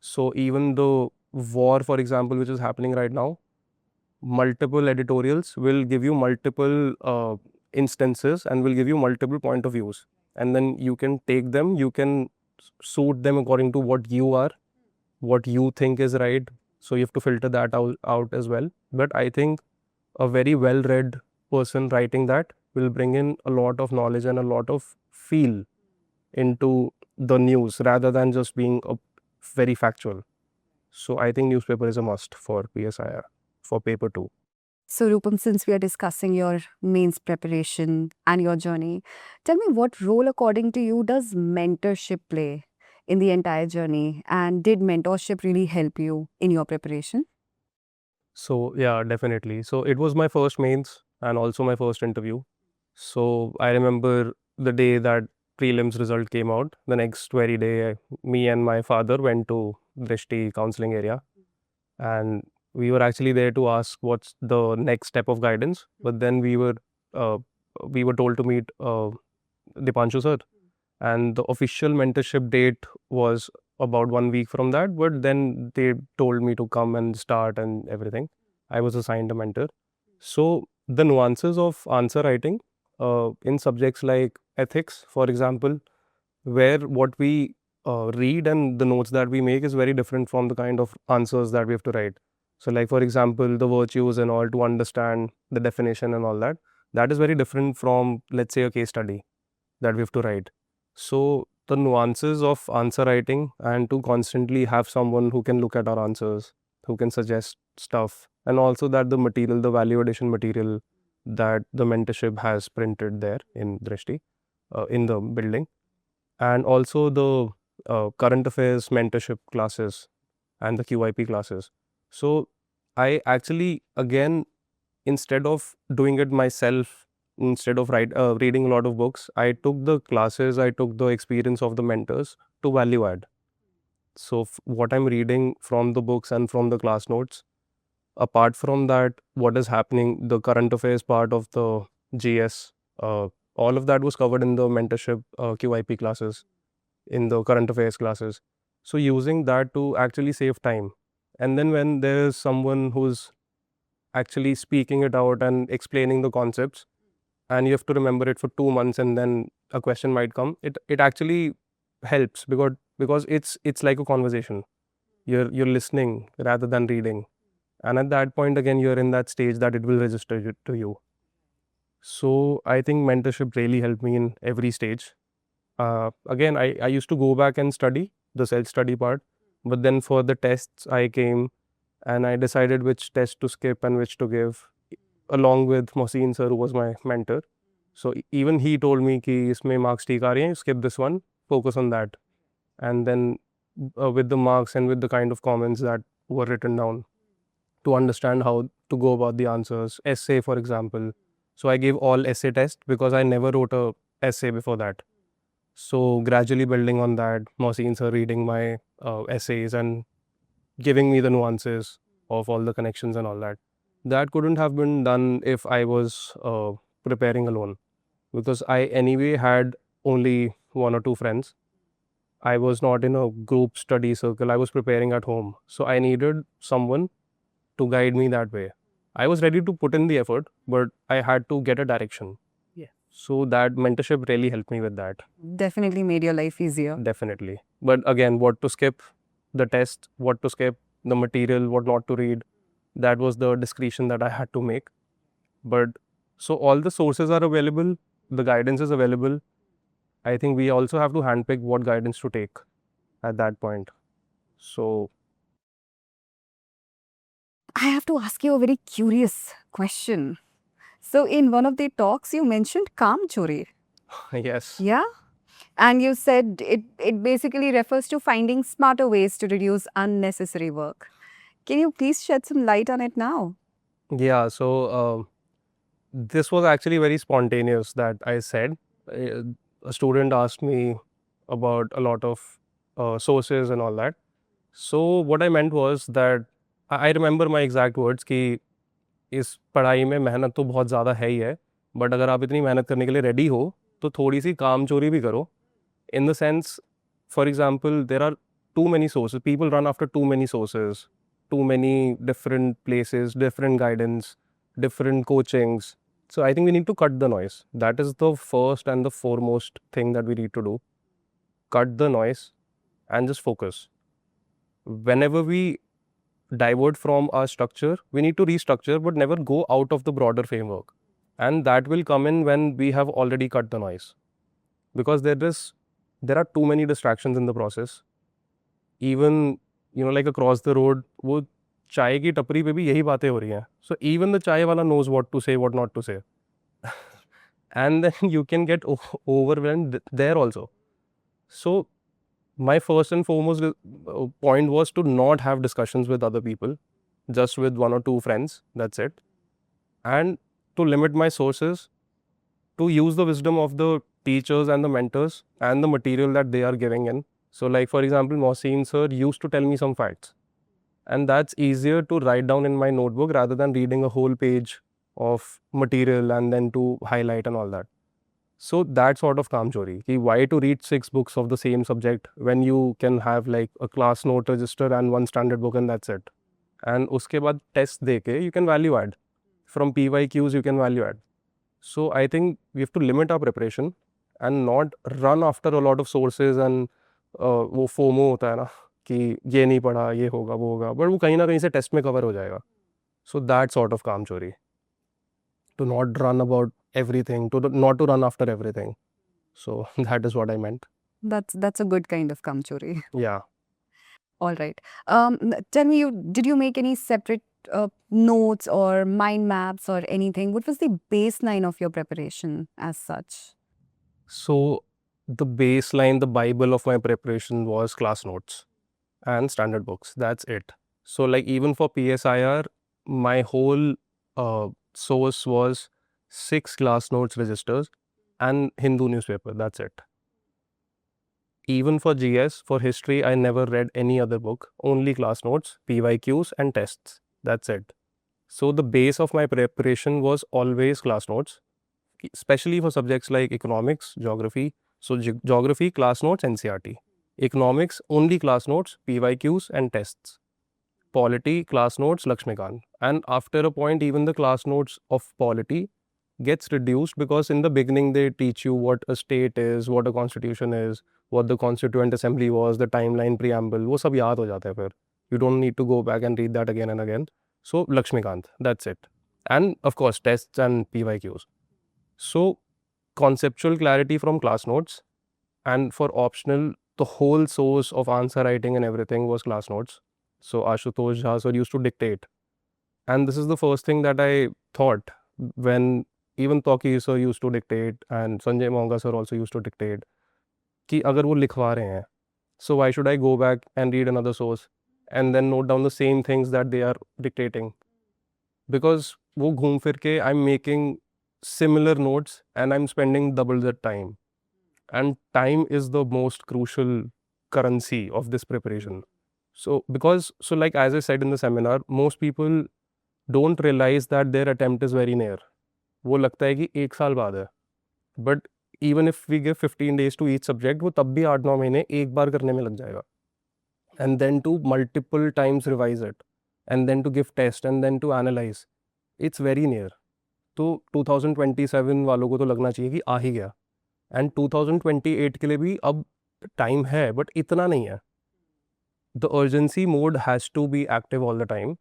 So even the war, for example, which is happening right now, multiple editorials will give you multiple instances and will give you multiple point of views, and then you can take them, you can suit them according to what you are, what you think is right. So you have to filter that out as well. But I think a very well read person writing that will bring in a lot of knowledge and a lot of feel into the news rather than just being very factual. So I think newspaper is a must for PSIR for paper 2. So, Rupam, since we are discussing your mains preparation and your journey, tell me what role, according to you, does mentorship play in the entire journey? And did mentorship really help you in your preparation? So yeah, definitely. So it was my first mains and also my first interview. So I remember the day that prelims result came out. The next very day, me and my father went to Drishti counseling area, and we were actually there to ask what's the next step of guidance. But then we were we were told to meet Dipanshu sir, and the official mentorship date was about 1 week from that, but then they told me to come and start and everything. I was assigned a mentor. So the nuances of answer writing in subjects like ethics, for example, where what we read and the notes that we make is very different from the kind of answers that we have to write. So, like for example, the virtues and all, to understand the definition and all that, that is very different from, let's say, a case study that we have to write. So the nuances of answer writing, and to constantly have someone who can look at our answers, who can suggest stuff, and also that the material, the value addition material that the mentorship has printed there in Drishti, in the building, and also the current affairs mentorship classes and the QIP classes. So I actually, again, instead of doing it myself, instead of reading a lot of books, I took the classes, I took the experience of the mentors to value add. So what I'm reading from the books and from the class notes, apart from that, what is happening, the current affairs part of the GS, all of that was covered in the mentorship QIP classes, in the current affairs classes. So using that to actually save time. And then when there's someone who's actually speaking it out and explaining the concepts, and you have to remember it for 2 months, and then a question might come, it actually helps, because it's like a conversation. You're listening rather than reading. And at that point, again, you're in that stage that it will register to you. So I think mentorship really helped me in every stage. Again, I used to go back and study the self-study part, but then for the tests, I came and I decided which test to skip and which to give, along with Mohsin sir, who was my mentor. So even he told me कि इसमें marks ठीक आ रही हैं, skip this one, focus on that. And then with the marks and with the kind of comments that were written down, to understand how to go about the answers. Essay, for example. So I gave all essay test because I never wrote a essay before that. So gradually building on that, Mohsin sir reading my essays and giving me the nuances of all the connections and all that. That couldn't have been done if I was preparing alone, because I anyway had only one or two friends. I was not in a group study circle. I was preparing at home. So I needed someone to guide me that way. I was ready to put in the effort, but I had to get a direction. Yeah. So that mentorship really helped me with that. Definitely made your life easier. Definitely. But again, what to skip, the test, what to skip, the material, what not to read, that was the discretion that I had to make. But so all the sources are available, the guidance is available. I think we also have to handpick what guidance to take at that point. So I have to ask you a very curious question. So in one of the talks, you mentioned Kaam Chori. yes. Yeah? And you said it basically refers to finding smarter ways to reduce unnecessary work. Can you please shed some light on it now? Yeah, so this was actually very spontaneous that I said. A student asked me about a lot of sources and all that. So what I meant was that I remember my exact words कि इस पढ़ाई में मेहनत तो बहुत ज़्यादा है ही है, बट अगर आप इतनी मेहनत करने के लिए रेडी हो तो थोड़ी सी काम चोरी भी करो. In the sense, for example, there are too many sources. People run after too many sources, too many different places, different guidance, different coachings. So I think we need to cut the noise. That is the first and the foremost thing that we need to do. Cut the noise and just focus. Whenever we divert from our structure, we need to restructure, but never go out of the broader framework. And that will come in when we have already cut the noise. Because there are too many distractions in the process. Even, like across the road, वो चाय की टपरी पे भी यही बातें हो रही हैं. So even the chai wala knows what to say, what not to say. And then you can get overwhelmed there also. So my first and foremost point was to not have discussions with other people, just with one or two friends, that's it. And to limit my sources, to use the wisdom of the teachers and the mentors and the material that they are giving in. So like for example, Mohsin sir used to tell me some facts, and that's easier to write down in my notebook rather than reading a whole page of material and then to highlight and all that. So that sort of काम चोरी कि why to read 6 books of the same subject when you can have like a class note register and one standard book and that's it. And उसके बाद test देके you can value add. From PYQs you can value add. So I think we have to limit our preparation and not run after a lot of sources and वो FOMO होता है ना कि ये नहीं पढ़ा ये होगा वो होगा but वो कहीं ना कहीं से टेस्ट में कवर हो जाएगा. So that sort of काम चोरी. To not run about everything, not to run after everything. So that is what I meant. That's a good kind of kamchori. Yeah. All right. Tell me, did you make any separate notes or mind maps or anything? What was the baseline of your preparation as such? So the baseline, the Bible of my preparation was class notes and standard books. That's it. So like even for PSIR, my whole source was 6 class notes registers and Hindu newspaper. That's it. Even for GS, for history, I never read any other book, only class notes, PYQs and tests. That's it. So the base of my preparation was always class notes, especially for subjects like economics, geography. So geography, class notes, NCERT. Economics, only class notes, PYQs and tests. Polity, class notes, Lakshmikant. And after a point, even the class notes of polity gets reduced because in the beginning they teach you what a state is, what a constitution is, what the constituent assembly was, the timeline preamble, वो सब याद हो जाता है फिर. You don't need to go back and read that again and again. So Lakshmikant, that's it. And of course tests and PYQs. So conceptual clarity from class notes, and for optional the whole source of answer writing and everything was class notes. So Ashutosh Jha sir used to dictate. And this is the first thing that I thought when even Toki sir used to dictate and Sanjay Monga sir also used to dictate कि अगर वो लिखवा रहे हैं, so why should I go back and read another source and then note down the same things that they are dictating? Because वो घूम फिर के I'm making similar notes and I'm spending double the time. And time is the most crucial currency of this preparation. So like as I said in the seminar, most people don't realize that their attempt is very near. वो लगता है कि 1 साल बाद है. But even if we give 15 days to each subject, वो तब भी 8-9 महीने एक बार करने में लग जाएगा. And then to multiple times revise it. And then to give test and then to analyze. It's very near. तो 2027 वालों को तो लगना चाहिए कि आ ही गया. And 2028 के लिए भी अब टाइम है, but इतना नहीं है. The urgency mode has to be active all the time.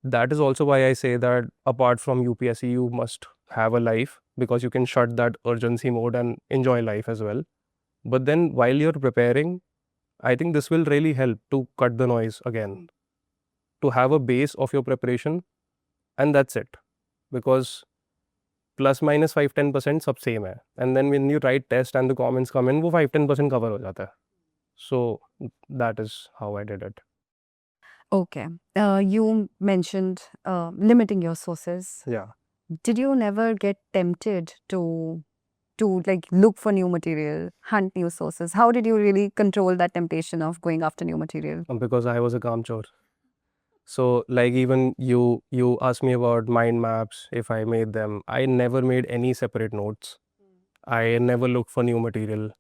That is also why I say that apart from UPSC, you must have a life because you can shut that urgency mode and enjoy life as well. But then while you're preparing, I think this will really help to cut the noise again, to have a base of your preparation, and that's it. Because plus minus 5-10% सब same है. And then when you write test and the comments come in, वो 5-10% cover हो जाता है. So that is how I did it. Okay. You mentioned limiting your sources. Yeah. Did you never get tempted to like look for new material, hunt new sources? How did you really control that temptation of going after new material? Because I was a kamchor. So like even you asked me about mind maps, if I made them. I never made any separate notes. I never looked for new material.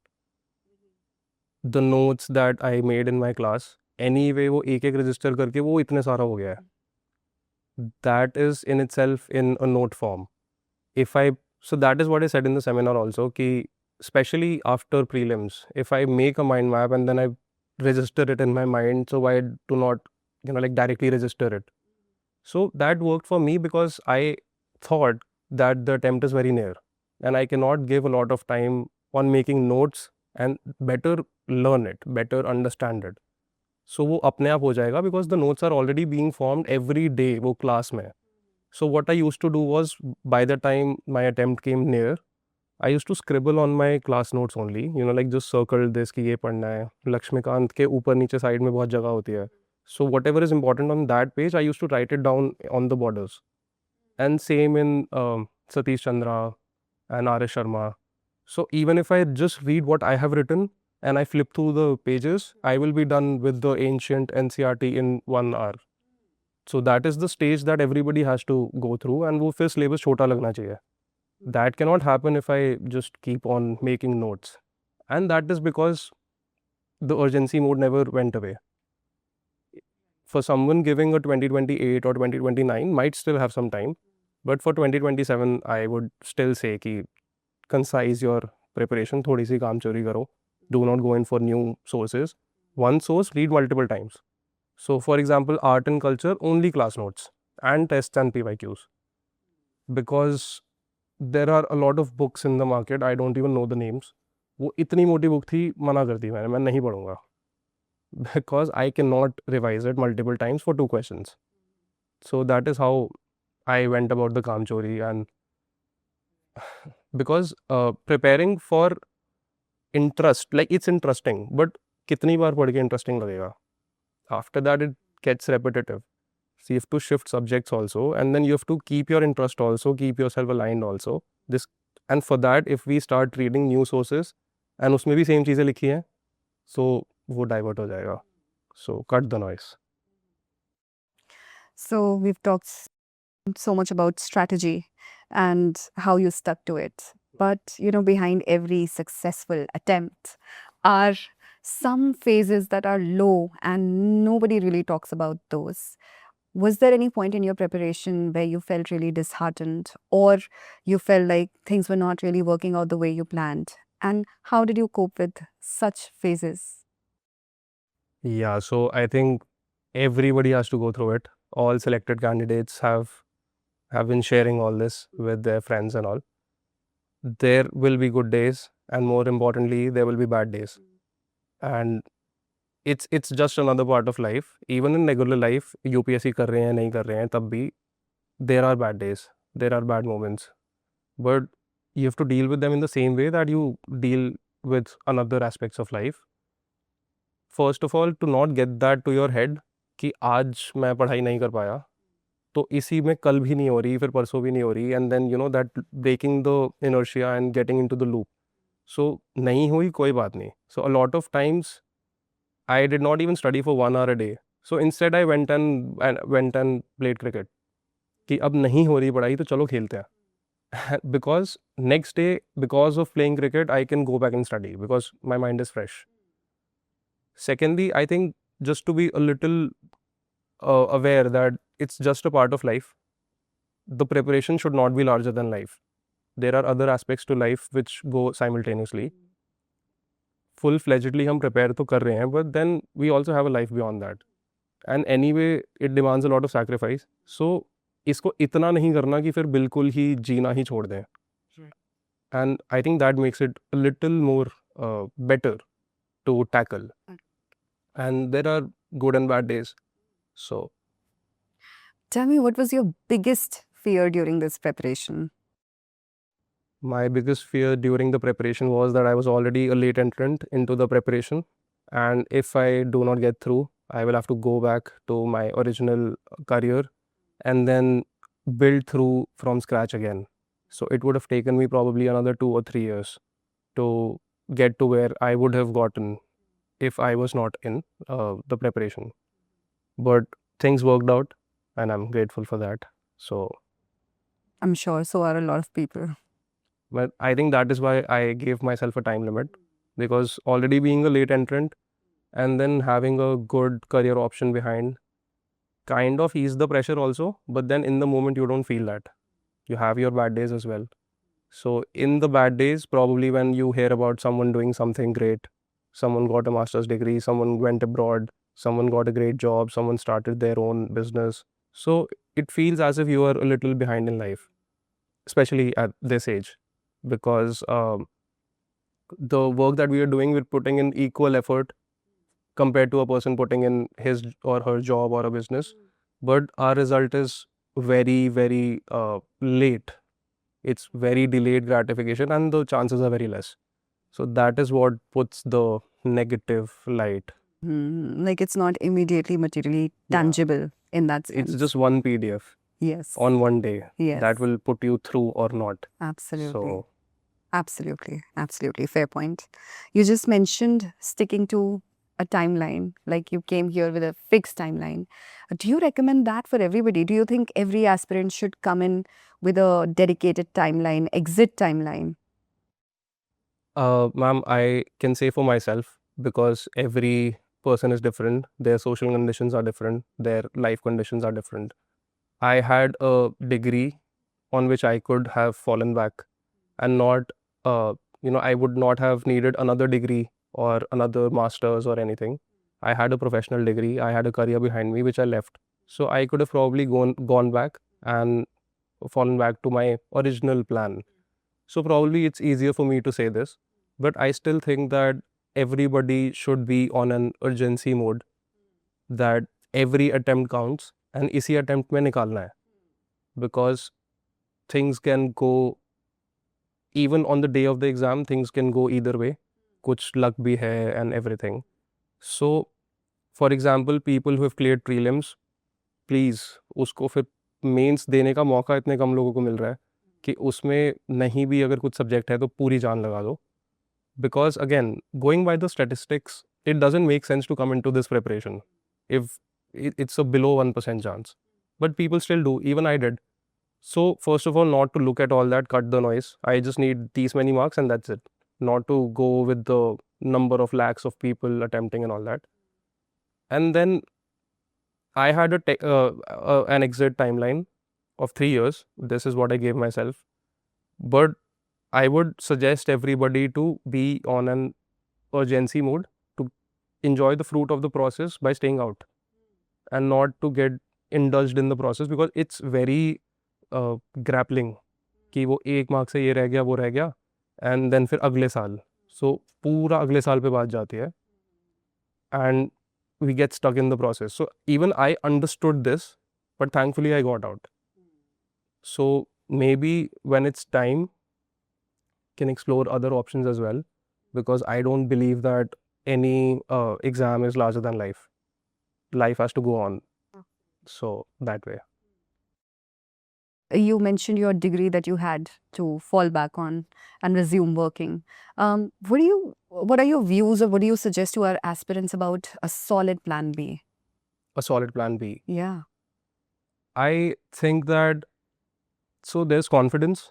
The notes that I made in my class, anyway वो एक एक register करके वो इतने सारा हो गया है. That is in itself in a note form. So that is what I said in the seminar also, कि especially after prelims, if I make a mind map and then I register it in my mind, so why do not, like directly register it? So that worked for me because I thought that the attempt is very near and I cannot give a lot of time on making notes and better learn it, better understand it. So वो अपने आप हो जाएगा because the notes are already being formed every day वो class में. So what I used to do was, by the time my attempt came near, I used to scribble on my class notes only, like just circle this कि ये पढ़ना है. लक्ष्मीकांत के ऊपर नीचे side में बहुत जगह होती है. So whatever is important on that page, I used to write it down on the borders. And same in Satish Chandra and R.S. Sharma. So even if I just read what I have written and I flip through the pages, I will be done with the ancient NCERT in 1 hour. So that is the stage that everybody has to go through, and वो फिर syllabus छोटा लगना चाहिए. That cannot happen if I just keep on making notes. And that is because the urgency mode never went away. For someone giving a 2028 or 2029 might still have some time, but for 2027 I would still say कि concise your preparation, थोड़ी सी काम चोरी करो. Do not go in for new sources. One source, read multiple times. So for example, art and culture, only class notes and tests and PYQs. Because there are a lot of books in the market, I don't even know the names. वो इतनी मोटी book थी, मना कर दी मैं नहीं पढ़ूंगा. Because I cannot revise it multiple times for 2 questions. So that is how I went about the काम चोरी. And because preparing for interest, like it's interesting, but कितनी बार पढ़ के interesting लगेगा? After that it gets repetitive. So you have to shift subjects also, and then you have to keep your interest also, keep yourself aligned also. And for that, if we start reading new sources and उसमें भी same चीज़ें लिखी हैं, so वो divert हो जाएगा. So cut the noise. So we've talked so much about strategy and how you stuck to it. But, behind every successful attempt are some phases that are low and nobody really talks about those. Was there any point in your preparation where you felt really disheartened or you felt like things were not really working out the way you planned? And how did you cope with such phases? Yeah, so I think everybody has to go through it. All selected candidates have been sharing all this with their friends and all. There will be good days, and more importantly, there will be bad days. And it's just another part of life. Even in regular life, UPSC कर रहे हैं नहीं कर रहे हैं तब भी there are bad days, there are bad moments, but you have to deal with them in the same way that you deal with another aspects of life. First of all, to not get that to your head कि आज मैं पढ़ाई नहीं कर पाया तो इसी में कल भी नहीं हो रही, फिर परसों भी नहीं हो रही, and then that breaking the inertia and getting into the loop. So नहीं हुई कोई बात नहीं. So a lot of times I did not even study for 1 hour a day. So instead I went and played cricket. कि अब नहीं हो रही पढ़ाई तो चलो खेलते हैं. Because next day, because of playing cricket, I can go back and study because my mind is fresh. Secondly, I think just to be a little aware that it's just a part of life. The preparation should not be larger than life. There are other aspects to life which go simultaneously. Full-fledgedly हम prepare तो कर रहे हैं, but then we also have a life beyond that. And anyway, it demands a lot of sacrifice. So इसको इतना नहीं करना कि फिर बिल्कुल ही जीना ही छोड़ दें. And I think that makes it a little more better to tackle. And there are good and bad days. So Tell me, what was your biggest fear during this preparation? my biggest fear during the preparation was that I was already a late entrant into the preparation. And if I do not get through, I will have to go back to my original career and then build through from scratch again. So it would have taken me probably another 2 or 3 years to get to where I would have gotten if I was not in the preparation. But things worked out and I'm grateful for that. So I'm sure so are a lot of people. but I think that is why I gave myself a time limit, because already being a late entrant and then having a good career option behind kind of ease the pressure also, but then in the moment you don't feel that. You have your bad days as well. So in the bad days, probably when you hear about someone doing something great, someone got a master's degree, someone went abroad, someone got a great job, someone started their own business. So it feels as if you are a little behind in life, especially at this age, because the work that we are doing, we're putting in equal effort compared to a person putting in his or her job or a business, but our result is very, very late. It's very delayed gratification and the chances are very less. So that is what puts the negative light. Like it's not immediately materially tangible in that sense. It's just one PDF Yes. on one day Yes. that will put you through or not. Absolutely. So Absolutely. Absolutely. Fair point. You just mentioned sticking to a timeline, like you came here with a fixed timeline. Do you recommend that for everybody? Do you think every aspirant should come in with a dedicated timeline, exit timeline? Ma'am, I can say for myself, because every person is different, their social conditions are different, their life conditions are different. I had a degree on which I could have fallen back and not, uh, I would not have needed another degree or another master's or anything. I had a professional degree, I had a career behind me, which I left. So I could have probably gone back and fallen back to my original plan. So probably it's easier for me to say this, but I still think that everybody should be on an urgency mode, that every attempt counts and इसी attempt में निकालना है, because things can go, even on the day of the exam, things can go either way. कुछ luck भी है and everything. So, for example, people who have cleared prelims, please उसको फिर mains देने का मौका इतने कम लोगों को मिल रहा है कि उसमें नहीं भी अगर कुछ सब्जेक्ट है तो पूरी जान लगा दो. Because again, going by the statistics, it doesn't make sense to come into this preparation if it's a below 1% chance. But people still do, even I did. So first of all, not to look at all that, cut the noise. I just need these many marks and that's it. Not to go with the number of lakhs of people attempting and all that. And then I had an exit timeline of 3 years. This is what I gave myself. But I would suggest everybody to be on an urgency mode, to enjoy the fruit of the process by staying out and not to get indulged in the process, because it's very grappling कि वो एक mark से ये रह गया वो रह गया and then फिर अगले साल, so पूरा अगले साल पे बात जाती है and we get stuck in the process. So even I understood this, but thankfully I got out. So maybe when it's time, can explore other options as well, because I don't believe that any exam is larger than life. Life has to go on. So that way. You mentioned your degree that you had to fall back on and resume working. What are your views, or what do you suggest to our aspirants about a solid plan B? A solid plan B. Yeah. I think that, so there's confidence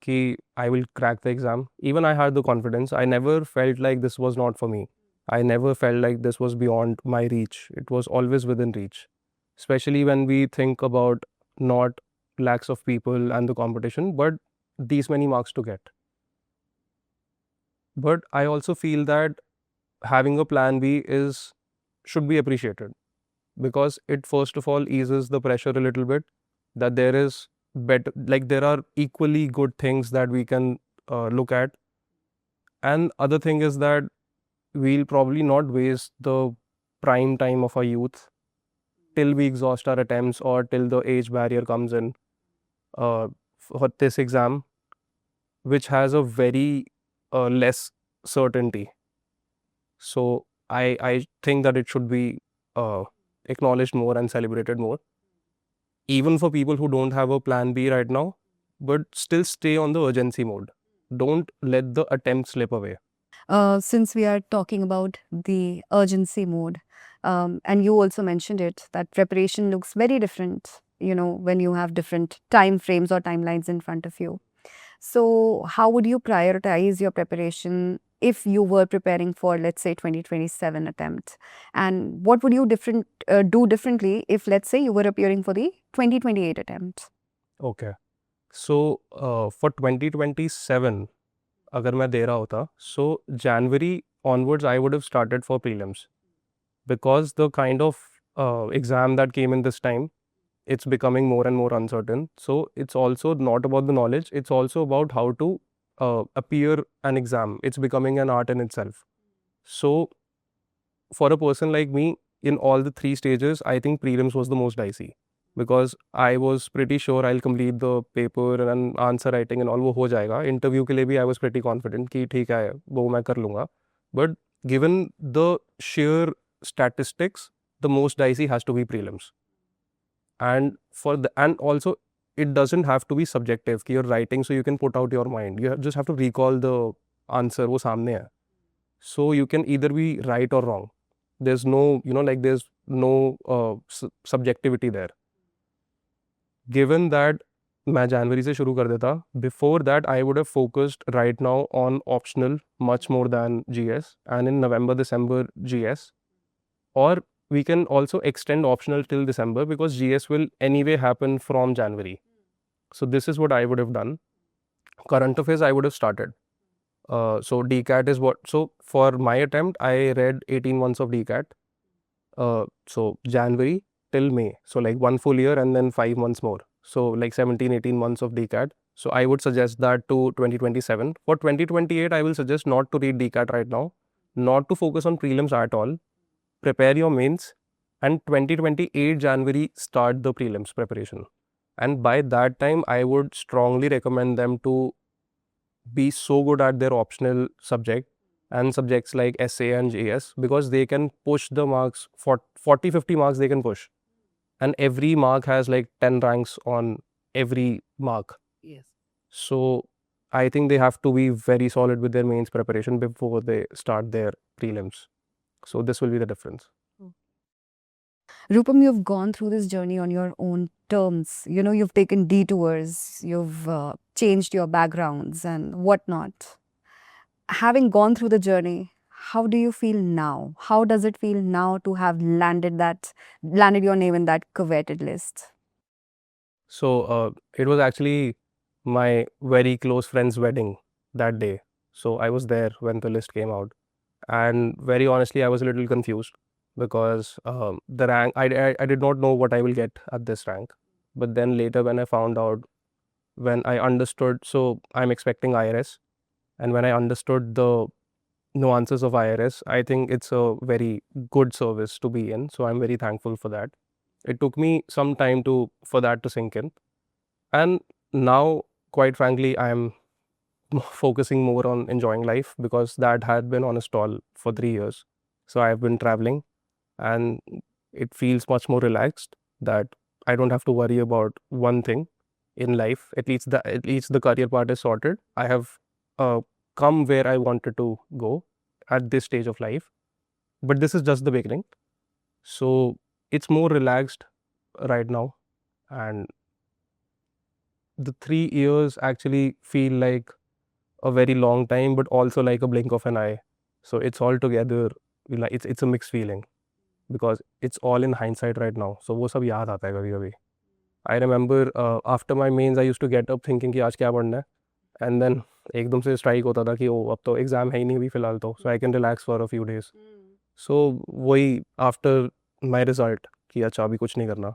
कि I will crack the exam. Even I had the confidence. I never felt like this was not for me. I never felt like this was beyond my reach. It was always within reach. Especially when we think about not lakhs of people and the competition, but these many marks to get. But I also feel that having a plan B should be appreciated, because it first of all eases the pressure a little bit, that there is better, like there are equally good things that we can look at. And other thing is that we'll probably not waste the prime time of our youth till we exhaust our attempts or till the age barrier comes in for this exam, which has a very less certainty. So I think that it should be acknowledged more and celebrated more, even for people who don't have a plan B right now, but still stay on the urgency mode. Don't let the attempt slip away. Since we are talking about the urgency mode, and you also mentioned it, that preparation looks very different, when you have different time frames or timelines in front of you. So how would you prioritize your preparation if you were preparing for, let's say, 2027 attempt? And what would you do differently if, let's say, you were appearing for the 2028 attempt? Okay. So for 2027, अगर मैं दे रहा होता, so January onwards I would have started for prelims, because the kind of exam that came in this time, it's becoming more and more uncertain. So it's also not about the knowledge, it's also about how to appear an exam. It's becoming an art in itself. So for a person like me, in all the 3 stages, I think prelims was the most dicey, because I was pretty sure I'll complete the paper and answer writing and all, वो हो जाएगा. Interview के लिए भी I was pretty confident कि ठीक है वो मैं कर लूँगा. But given the sheer statistics, the most dicey has to be prelims. And also it doesn't have to be subjective कि you're writing so you can put out your mind. You just have to recall the answer, वो सामने है. So you can either be right or wrong. There's no, there's no subjectivity there. Given that मैं जनवरी से शुरू कर देता, before that I would have focused right now on optional much more than GS, and in November, December GS, or we can also extend optional till December because GS will anyway happen from January. So this is what I would have done. Current affairs I would have started. So DCAT is what, so for my attempt I read 18 months of DCAT. So January till May, so like one full year and then 5 months more, so like 17-18 months of DCAT. So I would suggest that to 2027. For 2028 I will suggest not to read DCAT right now, not to focus on prelims at all. Prepare your mains, and 2028 January start the prelims preparation. And by that time I would strongly recommend them to be so good at their optional subject and subjects like SA and JS, because they can push the marks for 40-50 marks they can push, and every mark has like 10 ranks on every mark. Yes. So I think they have to be very solid with their mains preparation before they start their prelims. So this will be the difference. Rupam, you've gone through this journey on your own terms. You know, you've taken detours, you've changed your backgrounds and whatnot. Having gone through the journey, how do you feel now? How does it feel now to have landed your name in that coveted list? So it was actually my very close friend's wedding that day. So I was there when the list came out, and very honestly I was a little confused because the rank, I did not know what I will get at this rank. But then later when I found out, when I understood, so I'm expecting IRS, and when I understood the nuances of IRS, I think it's a very good service to be in. So I'm very thankful for that. It took me some time for that to sink in, and now, quite frankly, I'm focusing more on enjoying life because that had been on a stall for 3 years. So I've been traveling, and it feels much more relaxed that I don't have to worry about one thing in life. At least the career part is sorted. I have come where I wanted to go at this stage of life, but this is just the beginning. So it's more relaxed right now, and the 3 years actually feel like a very long time, but also like a blink of an eye. So it's all together, like it's a mixed feeling because it's all in hindsight right now. So वो सब याद आता है कभी कभी. I remember after my mains I used to get up thinking कि आज क्या पढ़ना है, and then एकदम से strike होता था कि ओ अब तो exam है ही नहीं अभी फिलहाल तो, so I can relax for a few days. So वही after my result कि अच्छा अभी कुछ नहीं करना.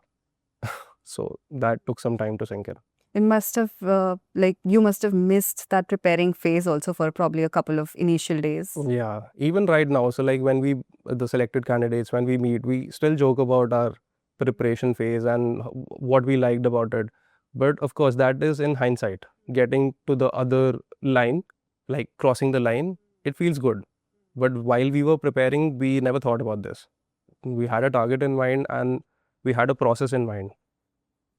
So that took some time to sink in. It must have, you must have missed that preparing phase also for probably a couple of initial days. Yeah, even right now. So like when the selected candidates, when we meet, we still joke about our preparation phase and what we liked about it. But of course, that is in hindsight. Getting to the other line, like crossing the line, it feels good. But while we were preparing, we never thought about this. We had a target in mind and we had a process in mind.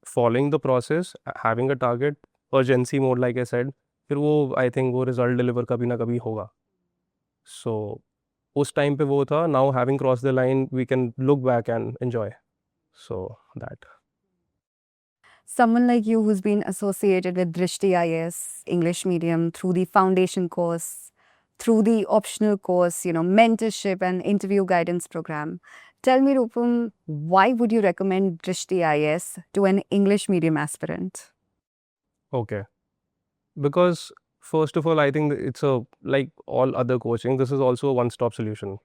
Following the process, having a target, urgency mode, like I said, फिर वो I think वो result deliver कभी ना कभी होगा. सो उस time पे वो था. Now having cross the line we can look back and enjoy. So that. Someone like you who's been associated with Drishti IAS English medium through the foundation course, through the optional course, mentorship and interview guidance program. Tell me, Rupam, why would you recommend Drishti IAS to an English medium aspirant? Okay. Because first of all, I think it's like all other coaching, this is also a one-stop solution.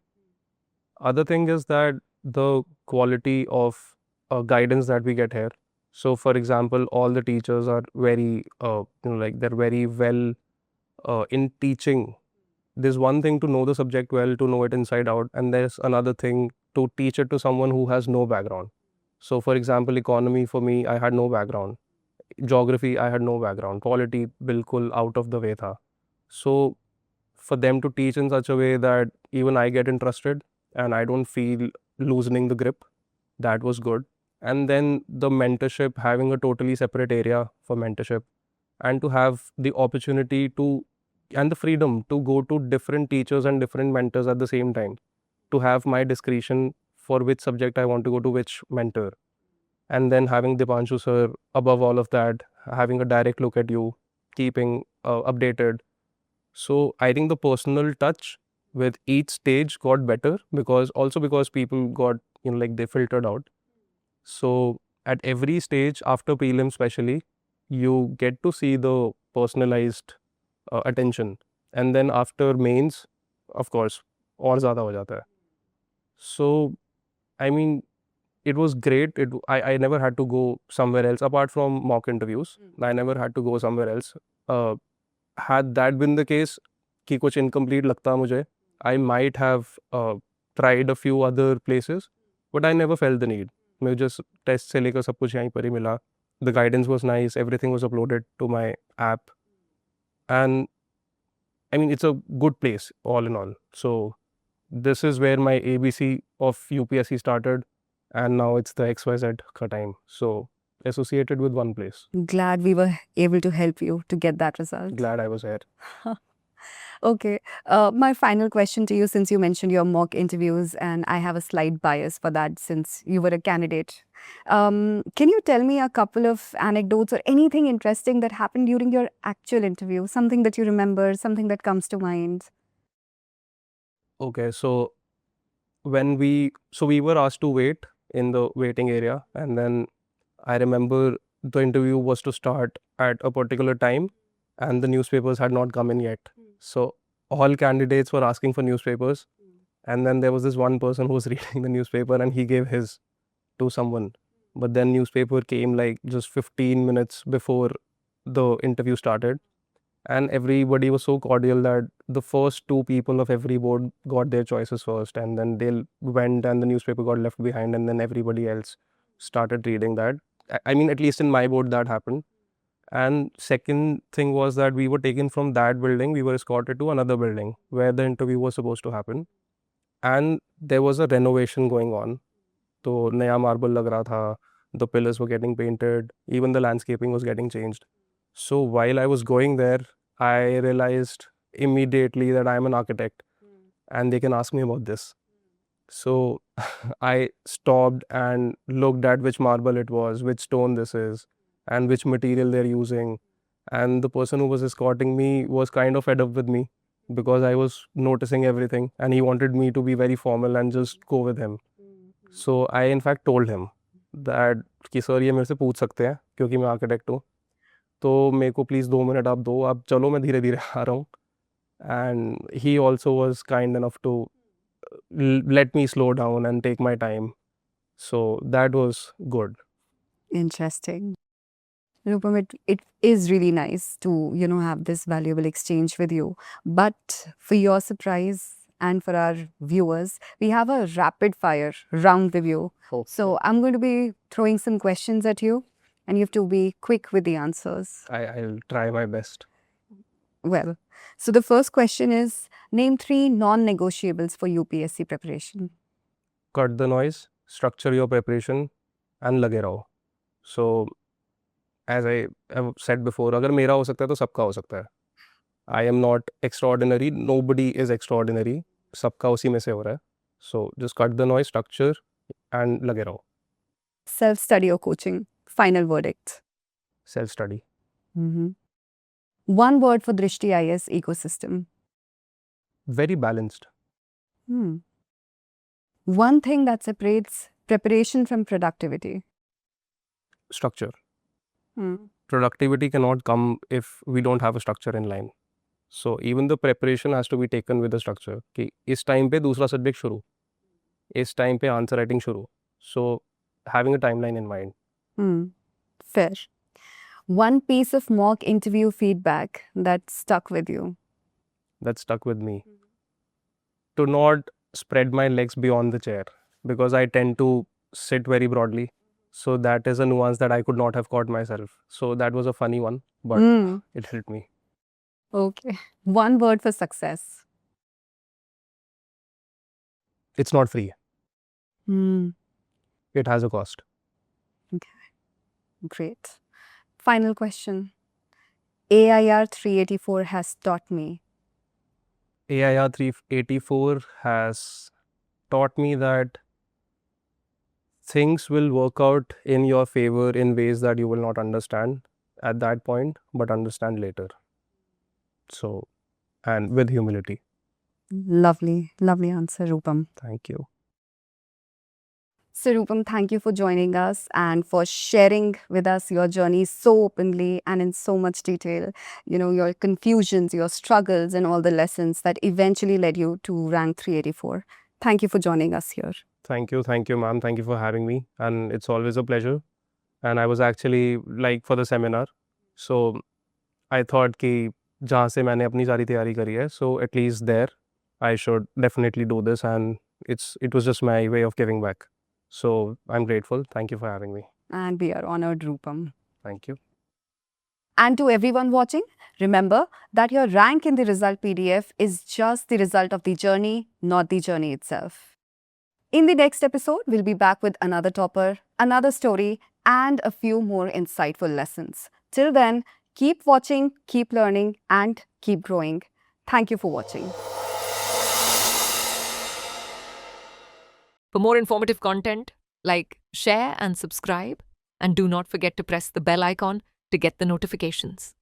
Other thing is that the quality of guidance that we get here. So for example, all the teachers are very, like they're very well in teaching. There's one thing to know the subject well, to know it inside out, and there's another thing to teach it to someone who has no background. So for example, economy for me, I had no background. Geography, I had no background. Polity, bilkul out of the way tha. So for them to teach in such a way that even I get interested and I don't feel loosening the grip, that was good. And then the mentorship, having a totally separate area for mentorship, and to have the opportunity to, and the freedom to go to different teachers and different mentors at the same time. to have my discretion for which subject I want to go to which mentor. And then having Dipanshu sir above all of that, having a direct look at you, keeping updated. So I think the personal touch with each stage got better, because people got, like, they filtered out. So at every stage after prelim especially, you get to see the personalized attention. And then after mains, of course, और ज़्यादा हो जाता है. So I mean, it was great. I never had to go somewhere else apart from mock interviews. I never had to go somewhere else. Had that been the case, कि कुछ incomplete लगता मुझे, I might have tried a few other places, but I never felt the need. मुझे just test से लेकर सब कुछ यहीं पर ही मिला. The guidance was nice. Everything was uploaded to my app, and I mean, it's a good place all in all. So this is where my ABC of UPSC started, and now it's the XYZ ka time. So associated with one place. Glad we were able to help you to get that result. Glad I was here. Okay. My final question to you, since you mentioned your mock interviews, and I have a slight bias for that since you were a candidate. Can you tell me a couple of anecdotes or anything interesting that happened during your actual interview? Something that you remember, something that comes to mind? Okay, so we were asked to wait in the waiting area, and then I remember the interview was to start at a particular time, and the newspapers had not come in yet. So all candidates were asking for newspapers, and then there was this one person who was reading the newspaper, and he gave his to someone. But then newspaper came like just 15 minutes before the interview started, and everybody was so cordial that the first two people of every board got their choices first, and then they went and the newspaper got left behind, and then everybody else started reading that. I mean, at least in my board that happened. And second thing was that we were taken from that building, we were escorted to another building where the interview was supposed to happen, and there was a renovation going on. तो नया marble लग रहा था, the pillars were getting painted, even the landscaping was getting changed. So while I was going there, I realized immediately that I'm an architect and they can ask me about this. So I stopped and looked at which marble it was, which stone this is, and which material they're using. And the person who was escorting me was kind of fed up with me because I was noticing everything, and he wanted me to be very formal and just go with him. So I in fact told him that कि sir ये मेरे से पूछ सकते हैं क्योंकि मैं architect हूँ, तो मेरे को प्लीज़ 2 मिनट आप दो, आप चलो मैं धीरे धीरे आ रहा हूँ. And he also was kind enough to let me slow down and take my time. So that was good. Interesting. Rupam, it is really nice to, have this valuable exchange with you. But for your surprise and for our viewers, we have a rapid fire round with you. Okay. So I'm going to be throwing some questions at you, and you have to be quick with the answers. I'll try my best. Well, so the first question is, name 3 non-negotiables for UPSC preparation. Cut the noise, structure your preparation, and लगे रहो. So as I have said before, अगर मेरा हो सकता है तो सबका हो सकता है. I am not extraordinary. Nobody is extraordinary. सबका उसी में से हो रहा है. So just cut the noise, structure, and लगे रहो. Self-study or coaching? Final verdict. Self-study. One word for Drishti IAS ecosystem. Very balanced. One thing that separates preparation from productivity. Structure. Productivity cannot come if we don't have a structure in line. So even the preparation has to be taken with a structure. कि इस time पे दूसरा subject शुरू, इस time पे answer writing शुरू. So having a timeline in mind. Fair. One piece of mock interview feedback that stuck with you. That stuck with me. To not spread my legs beyond the chair, because I tend to sit very broadly. So that is a nuance that I could not have caught myself. So that was a funny one, but it helped me. Okay. One word for success. It's not free. It has a cost. Okay. Great. Final question. AIR 384 has taught me. AIR 384 has taught me that things will work out in your favor in ways that you will not understand at that point, but understand later. So, and with humility. Lovely, lovely answer, Rupam. Thank you. So, Rupam, thank you for joining us and for sharing with us your journey so openly and in so much detail. You know, your confusions, your struggles, and all the lessons that eventually led you to rank 384. Thank you for joining us here. Thank you, ma'am. Thank you for having me. And it's always a pleasure. And I was actually like for the seminar. So I thought कि जहाँ से मैंने अपनी सारी तैयारी करी है, so at least there I should definitely do this, and it was just my way of giving back. So I'm grateful. Thank you for having me. And we are honored, Rupam. Thank you. And to everyone watching, remember that your rank in the result PDF is just the result of the journey, not the journey itself. In the next episode, we'll be back with another topper, another story, and a few more insightful lessons. Till then, keep watching, keep learning, and keep growing. Thank you for watching. For more informative content, like, share and subscribe, and do not forget to press the bell icon to get the notifications.